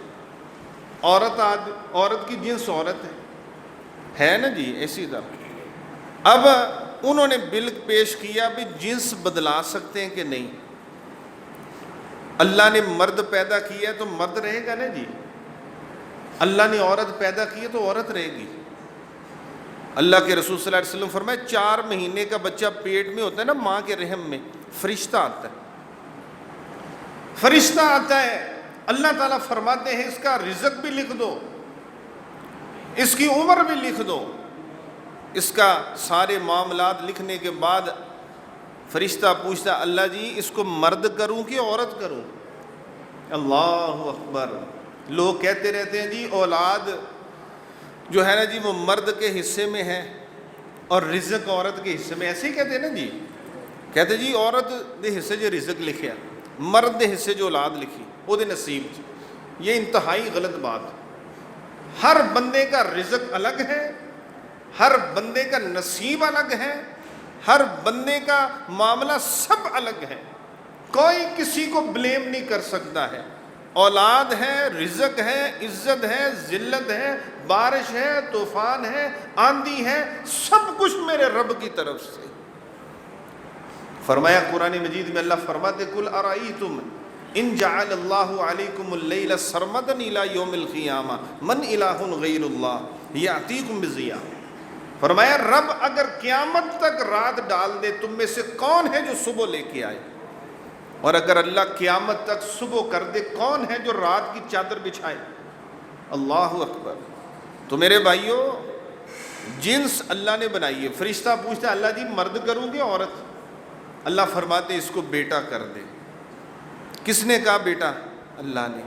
عورت کی جنس عورت ہے نا جی، اسی طرح اب انہوں نے بل پیش کیا بھی جنس بدلا سکتے ہیں کہ نہیں۔ اللہ نے مرد پیدا کیا ہے تو مرد رہے گا نا جی، اللہ نے عورت پیدا کی ہے تو عورت رہے گی۔ اللہ کے رسول صلی اللہ علیہ وسلم فرمائے 4 مہینے کا بچہ پیٹ میں ہوتا ہے نا ماں کے رحم میں، فرشتہ آتا ہے، فرشتہ آتا ہے، اللہ تعالیٰ فرماتے ہیں اس کا رزق بھی لکھ دو، اس کی عمر بھی لکھ دو۔ اس کا سارے معاملات لکھنے کے بعد فرشتہ پوچھتا اللہ جی اس کو مرد کروں کہ عورت کروں؟ اللہ اکبر۔ لوگ کہتے رہتے ہیں جی اولاد جو ہے نا جی وہ مرد کے حصے میں ہے اور رزق عورت کے حصے میں، ایسے ہی کہتے ہیں نا جی، کہتے جی عورت دے حصے جو رزق لکھیا، مرد دے حصے جو اولاد لکھی وہ دے نصیب۔ یہ انتہائی غلط بات۔ ہر بندے کا رزق الگ ہے، ہر بندے کا نصیب الگ ہے، ہر بندے کا معاملہ سب الگ ہے، کوئی کسی کو بلیم نہیں کر سکتا ہے۔ اولاد ہے، رزق ہے، عزت ہے، ذلت ہے، بارش ہے، طوفان ہے، آندھی ہے، سب کچھ میرے رب کی طرف سے۔ فرمایا قرآن مجید میں اللہ فرماتے قل ارائیتم ان جعل اللہ علیکم اللیل سرمدا الی یوم القیامہ من الہ غیر اللہ یاتیکم بضیاء۔ فرمایا رب اگر قیامت تک رات ڈال دے تم میں سے کون ہے جو صبح لے کے آئے، اور اگر اللہ قیامت تک صبح کر دے کون ہے جو رات کی چادر بچھائے؟ اللہ اکبر۔ تو میرے بھائیوں جنس اللہ نے بنائی ہے۔ فرشتہ پوچھتا اللہ جی مرد کروں گے عورت؟ اللہ فرماتے اس کو بیٹا کر دے۔ کس نے کہا بیٹا؟ اللہ نے۔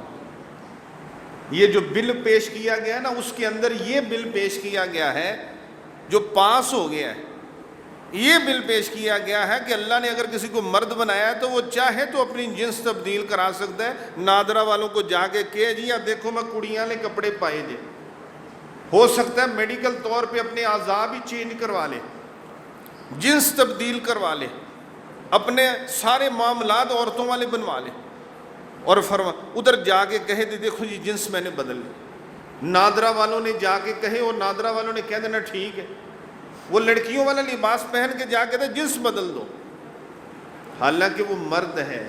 یہ جو بل پیش کیا گیا نا اس کے اندر یہ بل پیش کیا گیا ہے جو پاس ہو گیا ہے، یہ بل پیش کیا گیا ہے کہ اللہ نے اگر کسی کو مرد بنایا ہے تو وہ چاہے تو اپنی جنس تبدیل کرا سکتا ہے۔ نادرا والوں کو جا کے کہے جی یا دیکھو میں کڑیاں لے کپڑے پائے جے، ہو سکتا ہے میڈیکل طور پہ اپنے اعضاء بھی چینج کروا لے، جنس تبدیل کروا لے، اپنے سارے معاملات عورتوں والے بنوا لے، اور ادھر جا کے کہے دیکھو جی جنس میں نے بدل لی۔ نادرا والوں نے جا کے کہے اور نادرا والوں نے کہہ دینا ٹھیک ہے، وہ لڑکیوں والا لباس پہن کے جا کے جنس بدل دو، حالانکہ وہ مرد ہے،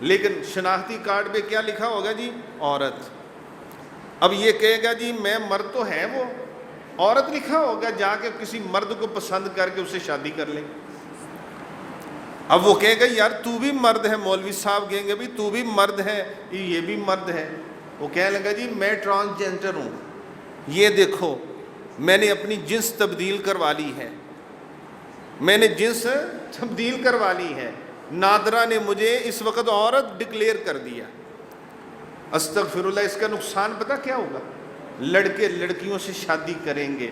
لیکن شناختی کارڈ پہ کیا لکھا ہوگا جی؟ عورت۔ اب یہ کہے گا جی میں مرد تو ہے، وہ عورت لکھا ہوگا، جا کے کسی مرد کو پسند کر کے اس سے شادی کر لیں۔ اب وہ کہے گا یار تو بھی مرد ہے، مولوی صاحب کہیں گے بھی تو بھی مرد ہے، یہ بھی مرد ہے، وہ کہنے لگا جی میں ٹرانسجینڈر ہوں، یہ دیکھو میں نے اپنی جنس تبدیل کروا لی ہے، میں نے جنس تبدیل کروا لی ہے، نادرا نے مجھے اس وقت عورت ڈکلیئر کر دیا۔ استغفر اللہ۔ اس کا نقصان پتہ کیا ہوگا؟ لڑکے لڑکیوں سے شادی کریں گے،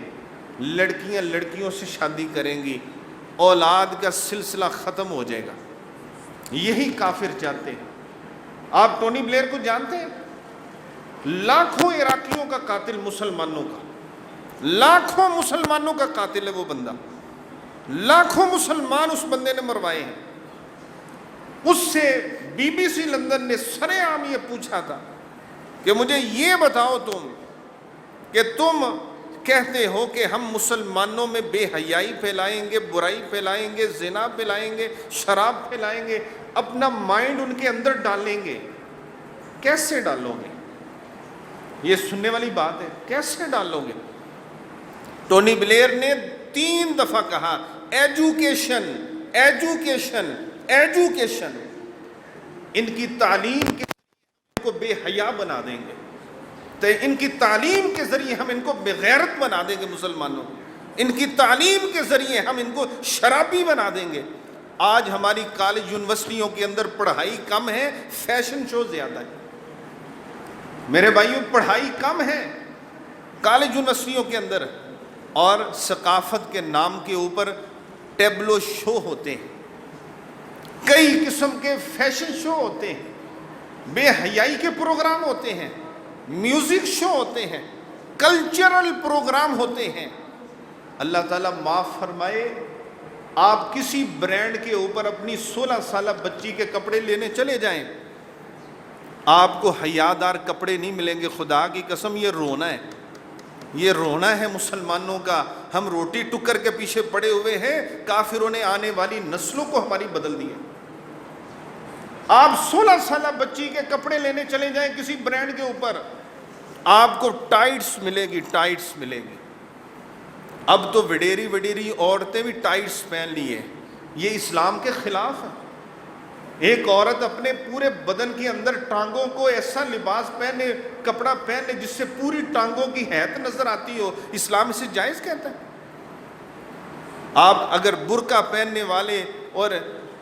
لڑکیاں لڑکیوں سے شادی کریں گی، اولاد کا سلسلہ ختم ہو جائے گا۔ یہی کافر چاہتے ہیں۔ آپ ٹونی بلیئر کو جانتے ہیں؟ لاکھوں عراقیوں کا قاتل، مسلمانوں کا، لاکھوں مسلمانوں کا قاتل ہے وہ بندہ، لاکھوں مسلمان اس بندے نے مروائے ہیں، اس سے بی بی سی لندن نے سرے عام یہ پوچھا تھا کہ مجھے یہ بتاؤ تم کہ تم کہتے ہو کہ ہم مسلمانوں میں بے حیائی پھیلائیں گے، برائی پھیلائیں گے، زنا پھیلائیں گے، شراب پھیلائیں گے، اپنا مائنڈ ان کے اندر ڈالیں گے، کیسے ڈالو گے؟ یہ سننے والی بات ہے، کیسے ڈالو گے؟ ٹونی بلیئر نے 3 دفعہ کہا ایجوکیشن ایجوکیشن ایجوکیشن، ان کی تعلیم کے کو بے حیا بنا دیں گے، تو ان کی تعلیم کے ذریعے ہم ان کو بے غیرت بنا دیں گے مسلمانوں، ان کی تعلیم کے ذریعے ہم ان کو شرابی بنا دیں گے۔ آج ہماری کالج یونیورسٹیوں کے اندر پڑھائی کم ہے، فیشن شو زیادہ ہے۔ میرے بھائیوں، پڑھائی کم ہے کالج یونیورسٹیوں کے اندر، اور ثقافت کے نام کے اوپر ٹیبلو شو ہوتے ہیں، کئی قسم کے فیشن شو ہوتے ہیں، بے حیائی کے پروگرام ہوتے ہیں، میوزک شو ہوتے ہیں، کلچرل پروگرام ہوتے ہیں۔ اللہ تعالیٰ معاف فرمائے، آپ کسی برانڈ کے اوپر اپنی 16 سالہ بچی کے کپڑے لینے چلے جائیں، آپ کو حیادار کپڑے نہیں ملیں گے، خدا کی قسم یہ رونا ہے، یہ رونا ہے مسلمانوں کا۔ ہم روٹی ٹکر کے پیچھے پڑے ہوئے ہیں، کافروں نے آنے والی نسلوں کو ہماری بدل دی ہے۔ آپ 16 سالہ بچی کے کپڑے لینے چلے جائیں کسی برانڈ کے اوپر، آپ کو ٹائٹس ملے گی، ٹائٹس ملے گی۔ اب تو وڈیری وڈیری عورتیں بھی ٹائٹس پہن لی ہیں، یہ اسلام کے خلاف ہے۔ ایک عورت اپنے پورے بدن کے اندر ٹانگوں کو ایسا لباس پہنے، کپڑا پہنے جس سے پوری ٹانگوں کی حیت نظر آتی ہو، اسلام اسے جائز کہتا ہے۔ آپ اگر برقع پہننے والے اور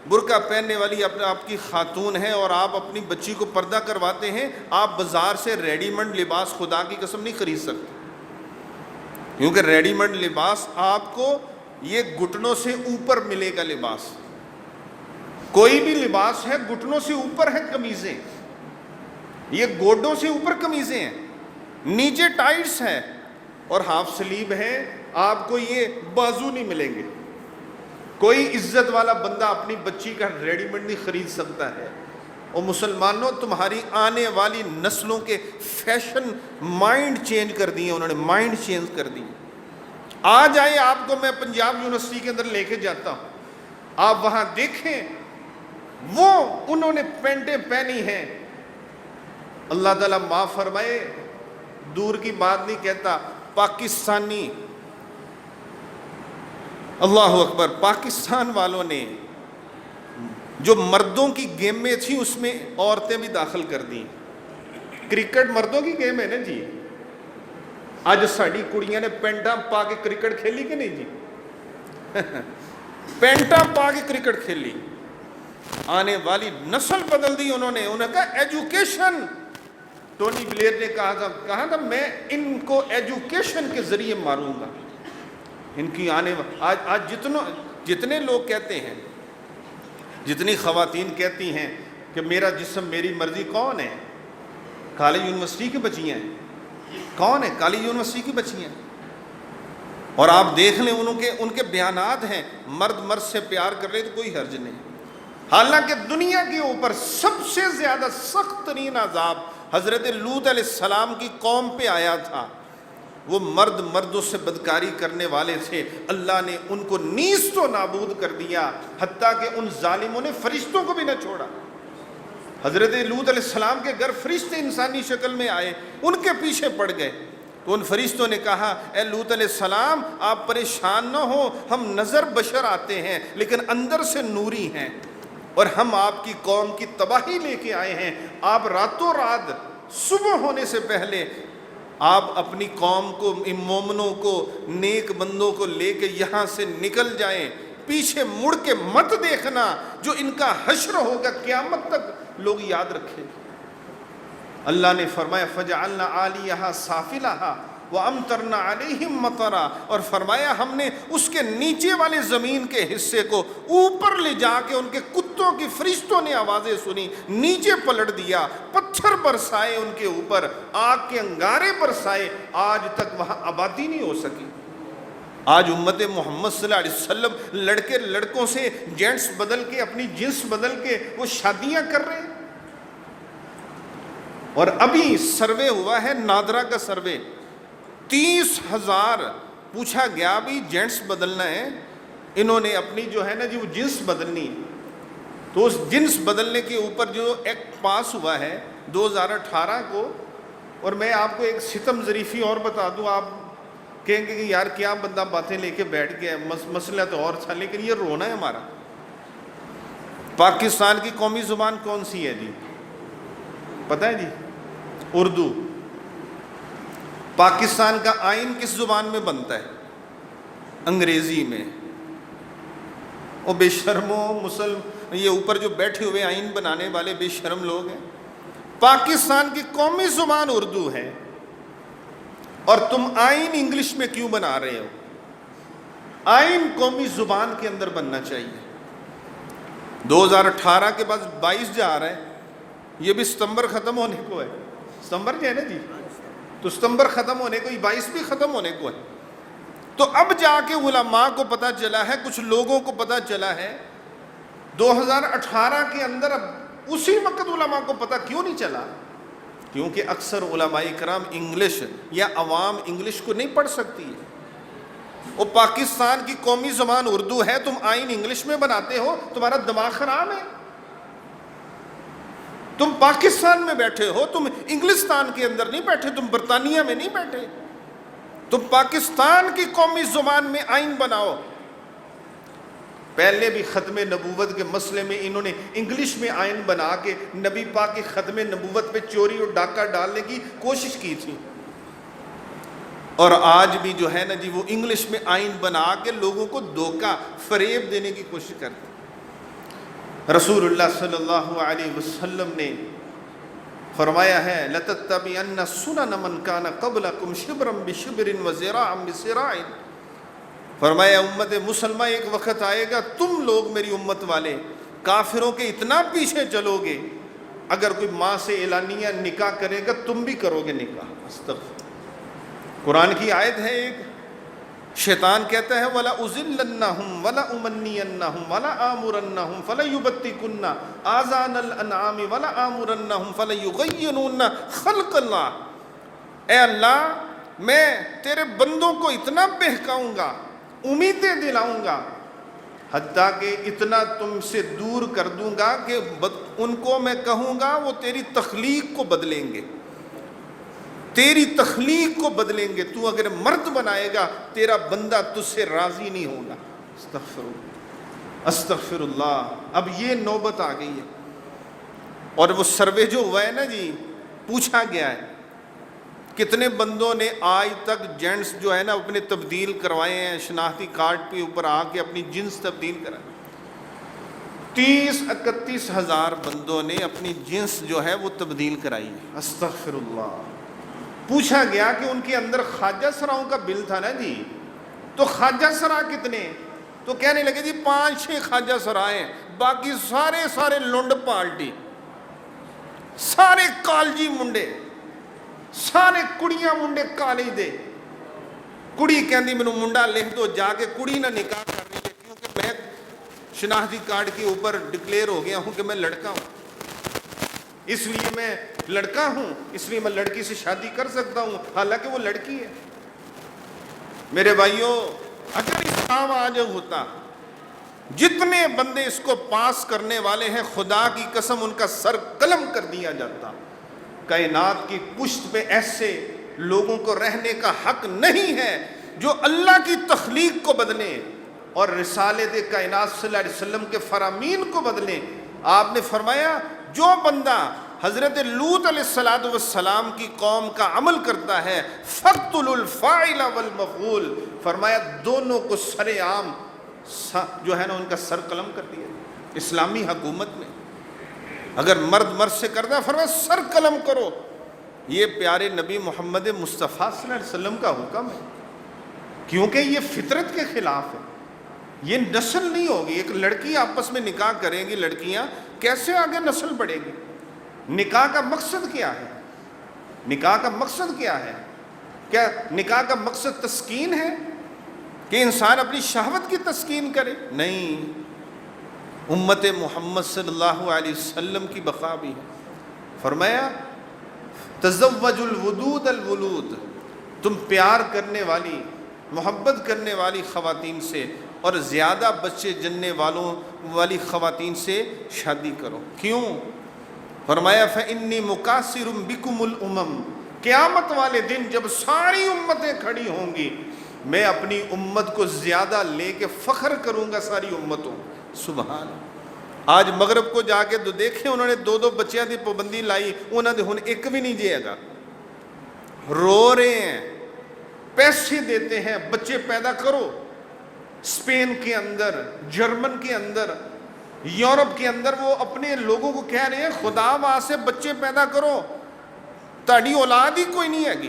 برقع پہننے والی آپ کی خاتون ہے اور آپ اپنی بچی کو پردہ کرواتے ہیں، آپ بازار سے ریڈی میڈ لباس خدا کی قسم نہیں خرید سکتے، کیونکہ ریڈی میڈ لباس آپ کو یہ گھٹنوں سے اوپر ملے گا لباس۔ کوئی بھی لباس ہے گھٹنوں سے اوپر ہے قمیضیں، یہ گوڈوں سے اوپر قمیضیں ہیں، نیچے ٹائٹس ہیں اور ہاف سلیو ہے، آپ کو یہ بازو نہیں ملیں گے۔ کوئی عزت والا بندہ اپنی بچی کا ریڈی میڈ نہیں خرید سکتا ہے۔ اور مسلمانوں، تمہاری آنے والی نسلوں کے فیشن مائنڈ چینج کر دیے، انہوں نے مائنڈ چینج کر دیے۔ آج آئے آپ کو میں پنجاب یونیورسٹی کے اندر لے کے جاتا ہوں، آپ وہاں دیکھیں وہ انہوں نے پینٹیں پہنی ہیں، اللہ تعالیٰ معاف فرمائے، دور کی بات نہیں کہتا، پاکستانی، اللہ اکبر، پاکستان والوں نے جو مردوں کی گیمیں تھیں اس میں عورتیں بھی داخل کر دیں۔ کرکٹ مردوں کی گیم ہے نا جی، اج ساڑی کڑیاں نے پینٹاں پا کے کرکٹ کھیلی کہ نہیں جی؟ پینٹاں پا کے کرکٹ کھیلی، آنے والی نسل بدل دی انہوں نے کہا ایجوکیشن۔ ٹونی بلیئر نے کہا تھا میں ان کو ایجوکیشن کے ذریعے ماروں گا۔ ان کی آج جتنے لوگ کہتے ہیں، جتنی خواتین کہتی ہیں کہ میرا جسم میری مرضی، کون ہے؟ کالج یونیورسٹی کی بچیاں ہیں، کون ہے؟ کالج یونیورسٹی کی بچیاں ہیں۔ اور آپ دیکھ لیں ان کے بیانات ہیں، مرد سے پیار کر رہے تو کوئی حرج نہیں۔ حالانکہ دنیا کے اوپر سب سے زیادہ سخت ترین عذاب حضرت لوط علیہ السلام کی قوم پہ آیا تھا، وہ مردوں سے بدکاری کرنے والے تھے، اللہ نے ان کو نیست و نابود کر دیا، حتیٰ کہ ان ظالموں نے فرشتوں کو بھی نہ چھوڑا۔ حضرت لوط علیہ السلام کے گھر فرشتے انسانی شکل میں آئے، ان کے پیچھے پڑ گئے، تو ان فرشتوں نے کہا اے لوط علیہ السلام آپ پریشان نہ ہو، ہم نظر بشر آتے ہیں لیکن اندر سے نوری ہیں، اور ہم آپ کی قوم کی تباہی لے کے آئے ہیں۔ آپ راتوں رات صبح ہونے سے پہلے آپ اپنی قوم کو، مومنوں کو، نیک بندوں کو لے کے یہاں سے نکل جائیں، پیچھے مڑ کے مت دیکھنا، جو ان کا حشر ہوگا قیامت تک لوگ یاد رکھیں۔ اللہ نے فرمایا فَجَعَلْنَا عَالِيَهَا سَافِلَهَا وَأَمْطَرْنَا عَلَيْهِمْ مَطَرًا، اور فرمایا ہم نے اس کے نیچے والے زمین کے حصے کو اوپر لے جا کے ان کے کتوں کی فرشتوں نے آوازیں سنی، نیچے پلٹ دیا، پتھر برسائے ان کے اوپر، آگ کے انگارے برسائے، آج تک وہاں آبادی نہیں ہو سکی۔ آج امت محمد صلی اللہ علیہ وسلم لڑکے لڑکوں سے جینٹس بدل کے، اپنی جنس بدل کے وہ شادیاں کر رہے ہیں۔ اور ابھی سروے ہوا ہے، نادرا کا سروے، 30,000 پوچھا گیا بھی جینٹس بدلنا ہے، انہوں نے اپنی جو ہے نا جی وہ جنس بدلنی، تو اس جنس بدلنے کے اوپر جو ایکٹ پاس ہوا ہے 2018 کو، اور میں آپ کو ایک ستم ظریفی اور بتا دوں، آپ کہیں گے کہ یار کیا بندہ باتیں لے کے بیٹھ گیا، مسئلہ تو اور تھا، لیکن یہ رونا ہے ہمارا۔ پاکستان کی قومی زبان کون سی ہے جی؟ پتہ ہے جی؟ اردو۔ پاکستان کا آئین کس زبان میں بنتا ہے؟ انگریزی میں۔ اور بے شرمو یہ اوپر جو بیٹھے ہوئے آئین بنانے والے بے شرم لوگ ہیں، پاکستان کی قومی زبان اردو ہے، اور تم آئین انگلش میں کیوں بنا رہے ہو؟ آئین قومی زبان کے اندر بننا چاہیے۔ 2018 کے بعد 22 جا رہا ہے، یہ بھی ستمبر ختم ہونے کو ہے، ستمبر جو ہے نا جی، تو ستمبر ختم ہونے کو، 22 بھی ختم ہونے کو ہے، تو اب جا کے علماء کو پتہ چلا ہے، کچھ لوگوں کو پتہ چلا ہے 2018 کے اندر، اب اسی وقت علماء کو پتہ کیوں نہیں چلا؟ کیونکہ اکثر علماء کرام انگلش یا عوام انگلش کو نہیں پڑھ سکتی ہے۔ وہ پاکستان کی قومی زبان اردو ہے، تم آئین انگلش میں بناتے ہو، تمہارا دماغ خراب ہے۔ تم پاکستان میں بیٹھے ہو، تم انگلستان کے اندر نہیں بیٹھے، تم برطانیہ میں نہیں بیٹھے، تم پاکستان کی قومی زبان میں آئین بناؤ۔ پہلے بھی ختم نبوت کے مسئلے میں انہوں نے انگلش میں آئین بنا کے نبی پاک کی ختم نبوت پہ چوری اور ڈاکہ ڈالنے کی کوشش کی تھی، اور آج بھی جو ہے نا جی وہ انگلش میں آئین بنا کے لوگوں کو دھوکہ فریب دینے کی کوشش کرتے۔ رسول اللہ صلی اللہ علیہ وسلم نے فرمایا ہے لَتَتَّبِعَنَّ سُنَنَ مَنْ كَانَ قَبْلَكُمْ شِبْرًا بِشِبْرٍ وَذِرَاعًا بِذِرَاعٍ۔ فرمایا امت مسلمہ ایک وقت آئے گا، تم لوگ میری امت والے کافروں کے اتنا پیچھے چلو گے، اگر کوئی ماں سے اعلانیہ نکاح کرے گا تم بھی کرو گے نکاح۔ استغفر۔ قرآن کی آیت ہے ایک، شیطان کہتا ہے وَلَا أُذِلَّنَّهُمْ وَلَا أُمَنِّيَنَّهُمْ وَلَا آمُرَنَّهُمْ فَلَيُبَتِّكُنَّ آذَانَ الْأَنْعَامِ وَلَا آمُرَنَّهُمْ فَلَيُغَيِّرُنَّ خَلْقَ اللَّهِ۔ اے اللہ میں تیرے بندوں کو اتنا بہکاؤں گا، امیدیں دلاؤں گا، حتیٰ کہ اتنا تم سے دور کر دوں گا کہ ان کو میں کہوں گا وہ تیری تخلیق کو بدلیں گے، تیری تخلیق کو بدلیں گے، تو اگر مرد بنائے گا تیرا بندہ تجھ سے راضی نہیں ہوگا۔ استغفر اللہ۔ اب یہ نوبت آ گئی ہے، اور وہ سروے جو ہوا ہے نا جی، پوچھا گیا ہے کتنے بندوں نے آج تک جینٹس جو ہے نا اپنے تبدیل کروائے ہیں، شناختی کارڈ پہ اوپر آ کے اپنی جنس تبدیل کرائے۔ 30-31 ہزار بندوں نے اپنی جنس جو ہے وہ تبدیل کرائی ہے۔ استغفر اللہ۔ پوچھا گیا کہ ان کے اندر خواجہ سراؤں کا بل تھا نا جی، تو خواجہ سرا کتنے؟ تو کہنے لگے جی 5-6 خواجہ سرائے ہیں، باقی سارے لنڈ پالٹی، سارے کالجی منڈے، سارے کڑیاں منڈے کالج دے۔ کڑی کہندی مینوں منڈا لکھ دو، جا کے کڑی نہ نکاح کر رہی ہے، کیونکہ میں شناختی کارڈ کے اوپر ڈکلیئر ہو گیا ہوں کہ میں لڑکا ہوں، اس لیے میں لڑکا ہوں، اس لیے میں لڑکی سے شادی کر سکتا ہوں، حالانکہ وہ لڑکی ہے۔ میرے بھائیوں، اگر اسلام آج ہوتا، جتنے بندے اس کو پاس کرنے والے ہیں خدا کی قسم ان کا سر قلم کر دیا جاتا۔ کائنات کی پشت پہ ایسے لوگوں کو رہنے کا حق نہیں ہے جو اللہ کی تخلیق کو بدلیں اور رسالت کائنات صلی اللہ علیہ وسلم کے فرامین کو بدلیں۔ آپ نے فرمایا جو بندہ حضرت لوط علیہ السلام کی قوم کا عمل کرتا ہے فَاقْتُلُوا الْفَاعِلَ وَالْمَفْعُولَ، فرمایا دونوں کو سر عام جو ہے نا ان کا سر قلم کر دیا۔ اسلامی حکومت میں اگر مرد سے کرتا ہے فرمایا سر قلم کرو۔ یہ پیارے نبی محمد مصطفیٰ صلی اللہ علیہ وسلم کا حکم ہے، کیونکہ یہ فطرت کے خلاف ہے، یہ نسل نہیں ہوگی۔ ایک لڑکی آپس میں نکاح کریں گی لڑکیاں، کیسے آگے نسل بڑھے گی؟ نکاح کا مقصد کیا ہے؟ نکاح کا مقصد کیا ہے؟ کیا نکاح کا مقصد تسکین ہے کہ انسان اپنی شہوت کی تسکین کرے، نہیں، امت محمد صلی اللہ علیہ وسلم کی بقا بھی ہے۔ فرمایا تزوج الودود الولود، تم پیار کرنے والی، محبت کرنے والی خواتین سے اور زیادہ بچے جننے والی خواتین سے شادی کرو۔ کیوں؟ فرمایا فإنی مکاثر بکم الامم، قیامت والے دن جب ساری امتیں کھڑی ہوں گی، میں اپنی امت کو زیادہ لے کے فخر کروں گا ساری امتوں۔ سبحان۔ آج مغرب کو جا کے تو دیکھیں، انہوں نے 2 بچیاں دی پابندی لائی، انہوں نے ہن ایک بھی نہیں جائے گا، رو رہے ہیں، پیسے دیتے ہیں بچے پیدا کرو۔ اسپین کے اندر، جرمن کے اندر، یورپ کے اندر وہ اپنے لوگوں کو کہہ رہے ہیں خدا واسطے بچے پیدا کرو، تاڑی اولاد ہی کوئی نہیں ہے گی۔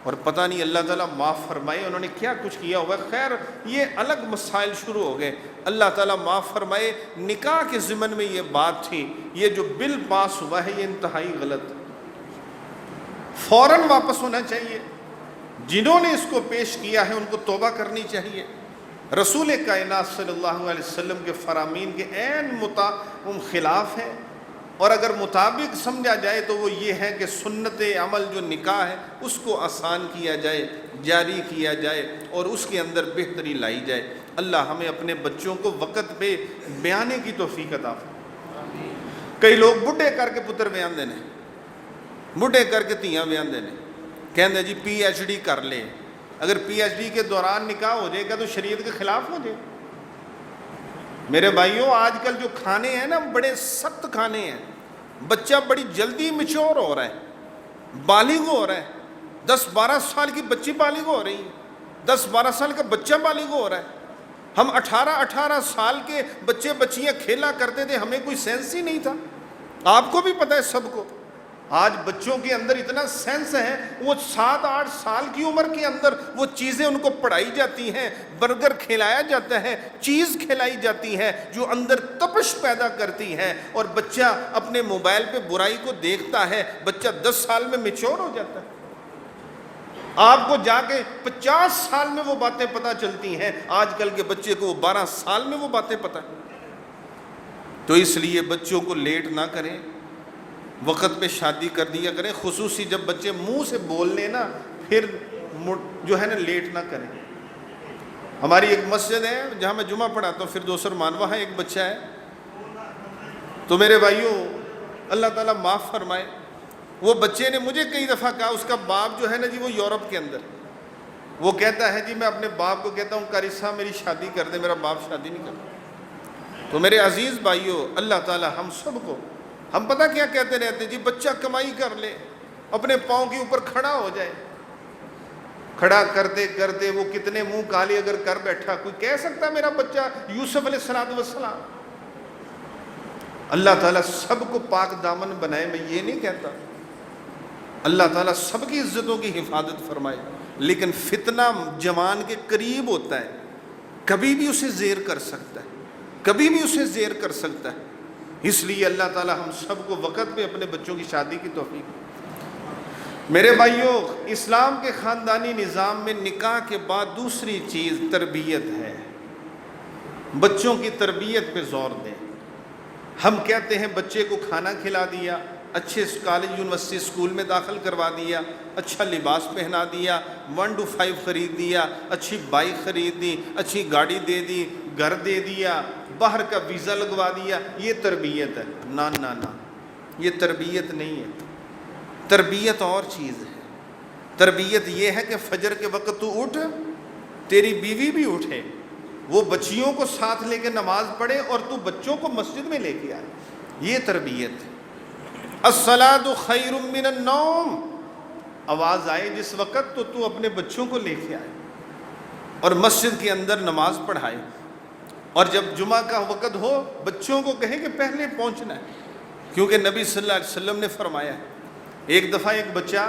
اور پتہ نہیں اللہ تعالیٰ معاف فرمائے انہوں نے کیا کچھ کیا ہوا ہے۔ خیر یہ الگ مسائل شروع ہو گئے، اللہ تعالیٰ معاف فرمائے۔ نکاح کے ضمن میں یہ بات تھی، یہ جو بل پاس ہوا ہے یہ انتہائی غلط، فوراً واپس ہونا چاہیے۔ جنہوں نے اس کو پیش کیا ہے ان کو توبہ کرنی چاہیے۔ رسول کائنات صلی اللہ علیہ وسلم کے فرامین کے عین خلاف ہے، اور اگر مطابق سمجھا جائے تو وہ یہ ہے کہ سنت عمل جو نکاح ہے اس کو آسان کیا جائے، جاری کیا جائے اور اس کے اندر بہتری لائی جائے۔ اللہ ہمیں اپنے بچوں کو وقت پہ بیانے کی توفیق عطا فرمائے۔ کئی لوگ بڈھے کر کے پتر بیان دینے، بڈھے کر کے تیاں بیان دینے، کہندے جی پی ایچ ڈی کر لے۔ اگر پی ایچ ڈی کے دوران نکاح ہو جائے گا تو شریعت کے خلاف ہو جائے۔ میرے بھائیوں آج کل جو کھانے ہیں نا بڑے سخت کھانے ہیں، بچہ بڑی جلدی میچور ہو رہا ہے، بالغ ہو رہا ہے، 10-12 سال کی بچی بالغ ہو رہی ہے، 10-12 سال کا بچہ بالغ ہو رہا ہے۔ ہم 18 سال کے بچے بچیاں کھیلا کرتے تھے، ہمیں کوئی سینس ہی نہیں تھا، آپ کو بھی پتہ ہے سب کو۔ آج بچوں کے اندر اتنا سینس ہے، وہ 7-8 سال کی عمر کے اندر وہ چیزیں ان کو پڑھائی جاتی ہیں، برگر کھلایا جاتا ہے، چیز کھلائی جاتی ہے جو اندر تپش پیدا کرتی ہے، اور بچہ اپنے موبائل پہ برائی کو دیکھتا ہے، بچہ 10 سال میں میچور ہو جاتا ہے۔ آپ کو جا کے 50 سال میں وہ باتیں پتہ چلتی ہیں، آج کل کے بچے کو 12 سال میں وہ باتیں پتہ۔ تو اس لیے بچوں کو لیٹ نہ کریں، وقت پہ شادی کر دیا کریں، خصوصی جب بچے منہ سے بول لیں نا پھر جو ہے نا لیٹ نہ کریں۔ ہماری ایک مسجد ہے جہاں میں جمعہ پڑھاتا ہوں، فردوس مانوا ہے، ایک بچہ ہے، تو میرے بھائیوں اللہ تعالیٰ معاف فرمائے، وہ بچے نے مجھے کئی دفعہ کہا، اس کا باپ جو ہے نا جی وہ یورپ کے اندر، وہ کہتا ہے جی میں اپنے باپ کو کہتا ہوں قاری صاحب میری شادی کر دے، میرا باپ شادی نہیں کرتا۔ تو میرے عزیز بھائیوں اللہ تعالیٰ ہم سب کو، ہم پتہ کیا کہتے رہتے ہیں جی بچہ کمائی کر لے، اپنے پاؤں کے اوپر کھڑا ہو جائے، کھڑا کرتے کرتے وہ کتنے منہ کالے اگر کر بیٹھا، کوئی کہہ سکتا میرا بچہ یوسف علیہ السلام۔ اللہ تعالیٰ سب کو پاک دامن بنائے، میں یہ نہیں کہتا، اللہ تعالیٰ سب کی عزتوں کی حفاظت فرمائے، لیکن فتنہ جوان کے قریب ہوتا ہے، کبھی بھی اسے زیر کر سکتا ہے، کبھی بھی اسے زیر کر سکتا ہے۔ اس لیے اللہ تعالیٰ ہم سب کو وقت پہ اپنے بچوں کی شادی کی توفیق۔ میرے بھائیوں اسلام کے خاندانی نظام میں نکاح کے بعد دوسری چیز تربیت ہے، بچوں کی تربیت پہ زور دیں۔ ہم کہتے ہیں بچے کو کھانا کھلا دیا، اچھے کالج یونیورسٹی اسکول میں داخل کروا دیا، اچھا لباس پہنا دیا، 1 to 5 خرید دیا، اچھی بائک خرید دی، اچھی گاڑی دے دی، گھر دے دیا، باہر کا ویزا لگوا دیا، یہ تربیت ہے؟ نہ نہ نہ، یہ تربیت نہیں ہے۔ تربیت اور چیز ہے۔ تربیت یہ ہے کہ فجر کے وقت تو اٹھ، تیری بیوی بھی اٹھے، وہ بچیوں کو ساتھ لے کے نماز پڑھے اور تو بچوں کو مسجد میں لے کے آئے، یہ تربیت ہے۔ الصلاۃ خیر من النوم، آواز آئے جس وقت تو تو اپنے بچوں کو لے کے آئے اور مسجد کے اندر نماز پڑھائے، اور جب جمعہ کا وقت ہو بچوں کو کہیں کہ پہلے پہنچنا ہے، کیونکہ نبی صلی اللہ علیہ وسلم نے فرمایا ہے۔ ایک دفعہ ایک بچہ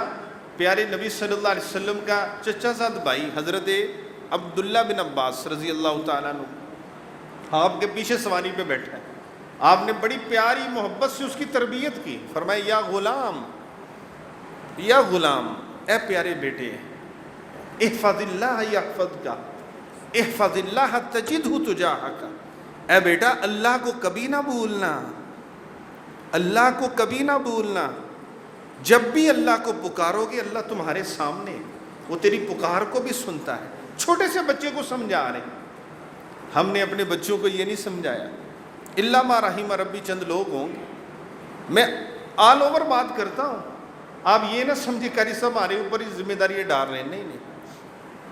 پیارے نبی صلی اللہ علیہ وسلم کا چچا زاد بھائی حضرت عبداللہ بن عباس رضی اللہ تعالیٰ عنہ آپ کے پیچھے سواری پہ بیٹھا ہے، آپ نے بڑی پیاری محبت سے اس کی تربیت کی، فرمایا یا غلام، یا غلام، اے پیارے بیٹے، احفظ اللہ یحفظک، احفظ اللہ تجدہ تجاہک، اے بیٹا اللہ کو کبھی نہ بھولنا، اللہ کو کبھی نہ بھولنا۔ جب بھی اللہ کو پکارو گے اللہ تمہارے سامنے، وہ تیری پکار کو بھی سنتا ہے۔ چھوٹے سے بچے کو سمجھا رہے ہیں، ہم نے اپنے بچوں کو یہ نہیں سمجھایا، الا ما رحم ربی، چند لوگ ہوں گے۔ میں آل اوور بات کرتا ہوں، آپ یہ نہ سمجھے قاری صاحب ہمارے اوپر ہی ذمہ داری ڈال رہے ہیں، نہیں نہیں،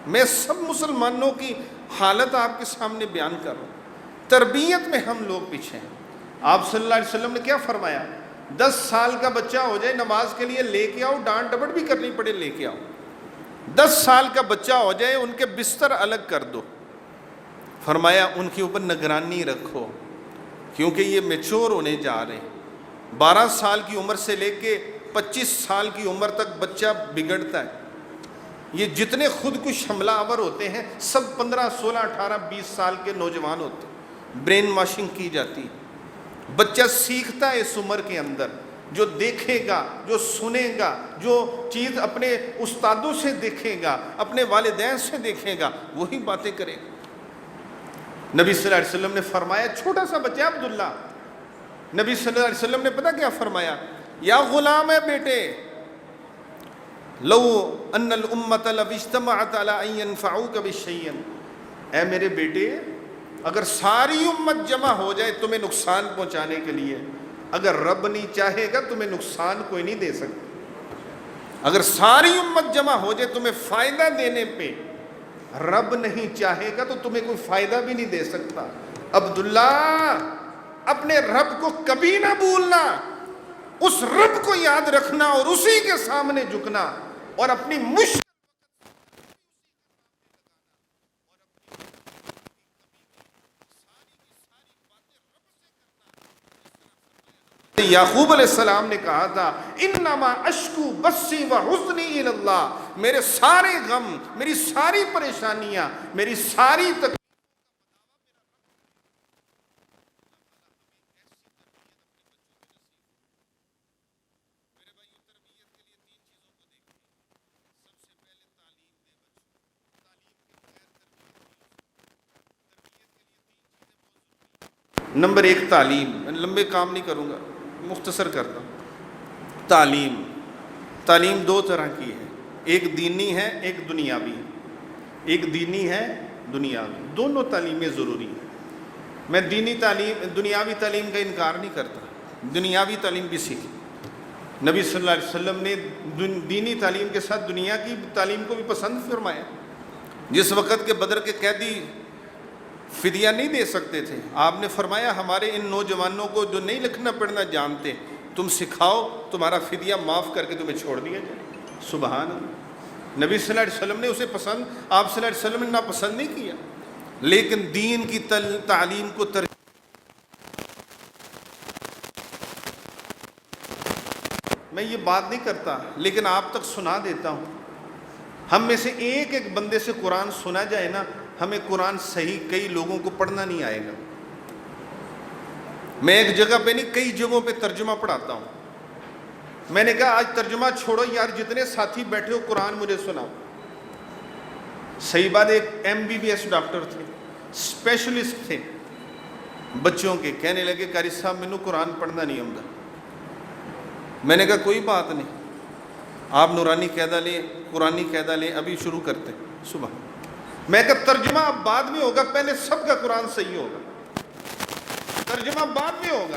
میں سب مسلمانوں کی حالت آپ کے سامنے بیان کر رہا ہوں۔ تربیت میں ہم لوگ پیچھے ہیں۔ آپ صلی اللہ علیہ وسلم نے کیا فرمایا؟ 10 سال کا بچہ ہو جائے نماز کے لیے لے کے آؤ، ڈانٹ ڈپٹ بھی کرنی پڑے لے کے آؤ۔ 10 سال کا بچہ ہو جائے ان کے بستر الگ کر دو، فرمایا ان کے اوپر نگرانی رکھو، کیونکہ یہ میچور ہونے جا رہے ہیں۔ 12 سال کی عمر سے لے کے 25 سال کی عمر تک بچہ بگڑتا ہے۔ یہ جتنے خود کش حملہ آور ہوتے ہیں سب 15 16 18 20 سال کے نوجوان ہوتے ہیں۔ برین واشنگ کی جاتی ہے۔ بچہ سیکھتا ہے اس عمر کے اندر، جو دیکھے گا، جو سنے گا، جو چیز اپنے استادوں سے دیکھے گا، اپنے والدین سے دیکھے گا، وہی باتیں کرے گا۔ نبی صلی اللہ علیہ وسلم نے فرمایا، چھوٹا سا بچہ عبداللہ، نبی صلی اللہ علیہ وسلم نے پتہ کیا فرمایا؟ یا غلام ہے بیٹے، لو ان الامت لو اجتمعت علی ان ينفعوک بشیء، اے میرے بیٹے اگر ساری امت جمع ہو جائے تمہیں نقصان پہنچانے کے لیے، اگر رب نہیں چاہے گا تمہیں نقصان کوئی نہیں دے سکتا۔ اگر ساری امت جمع ہو جائے تمہیں فائدہ دینے پہ، رب نہیں چاہے گا تو تمہیں کوئی فائدہ بھی نہیں دے سکتا۔ عبداللہ اپنے رب کو کبھی نہ بھولنا، اس رب کو یاد رکھنا اور اسی کے سامنے جھکنا، اور اپنی مشکل یعقوب علیہ السلام نے کہا تھا، انما اشکو بثی وحزنی الی اللہ، میرے سارے غم، میری ساری پریشانیاں، میری ساری تکلیف نمبر 1 تعلیم۔ میں لمبے کام نہیں کروں گا، مختصر کرتا ہوں۔ تعلیم 2 طرح کی ہے، ایک دینی ہے ایک دنیاوی ہے۔ ایک دینی ہے دنیاوی، دونوں تعلیمیں ضروری ہیں۔ میں دنیاوی تعلیم کا انکار نہیں کرتا، دنیاوی تعلیم بھی سیکھی۔ نبی صلی اللہ علیہ وسلم نے دینی تعلیم کے ساتھ دنیا کی تعلیم کو بھی پسند فرمایا۔ جس وقت کے بدر کے قیدی فدیہ نہیں دے سکتے تھے، آپ نے فرمایا ہمارے ان نوجوانوں کو جو نہیں لکھنا پڑھنا جانتے تم سکھاؤ، تمہارا فدیہ معاف کر کے تمہیں چھوڑ دیا جائے۔ سبحان اللہ۔ نبی صلی اللہ علیہ وسلم نے اسے پسند، آپ صلی اللہ علیہ وسلم نے ناپسند نہیں کیا، لیکن دین کی تعلیم کو میں یہ بات نہیں کرتا لیکن آپ تک سنا دیتا ہوں۔ ہم میں سے ایک ایک بندے سے قرآن سنا جائے نا، ہمیں قرآن صحیح کئی لوگوں کو پڑھنا نہیں آئے گا۔ میں ایک جگہ پہ نہیں کئی جگہوں پہ ترجمہ پڑھاتا ہوں۔ میں نے کہا آج ترجمہ چھوڑو یار، جتنے ساتھی بیٹھے ہو قرآن مجھے سناؤ۔ صحیح بات، ایک MBBS ڈاکٹر تھے، اسپیشلسٹ تھے بچوں کے، کہنے لگے قاری صاحب مینوں قرآن پڑھنا نہیں آتا۔ میں نے کہا کوئی بات نہیں، آپ نورانی قاعدہ لیں، قرآنی قاعدہ لیں، ابھی شروع کرتے ہیں۔ صبح میں کہا ترجمہ اب بعد میں ہوگا، پہلے سب کا قرآن صحیح ہوگا، ترجمہ بعد میں ہوگا۔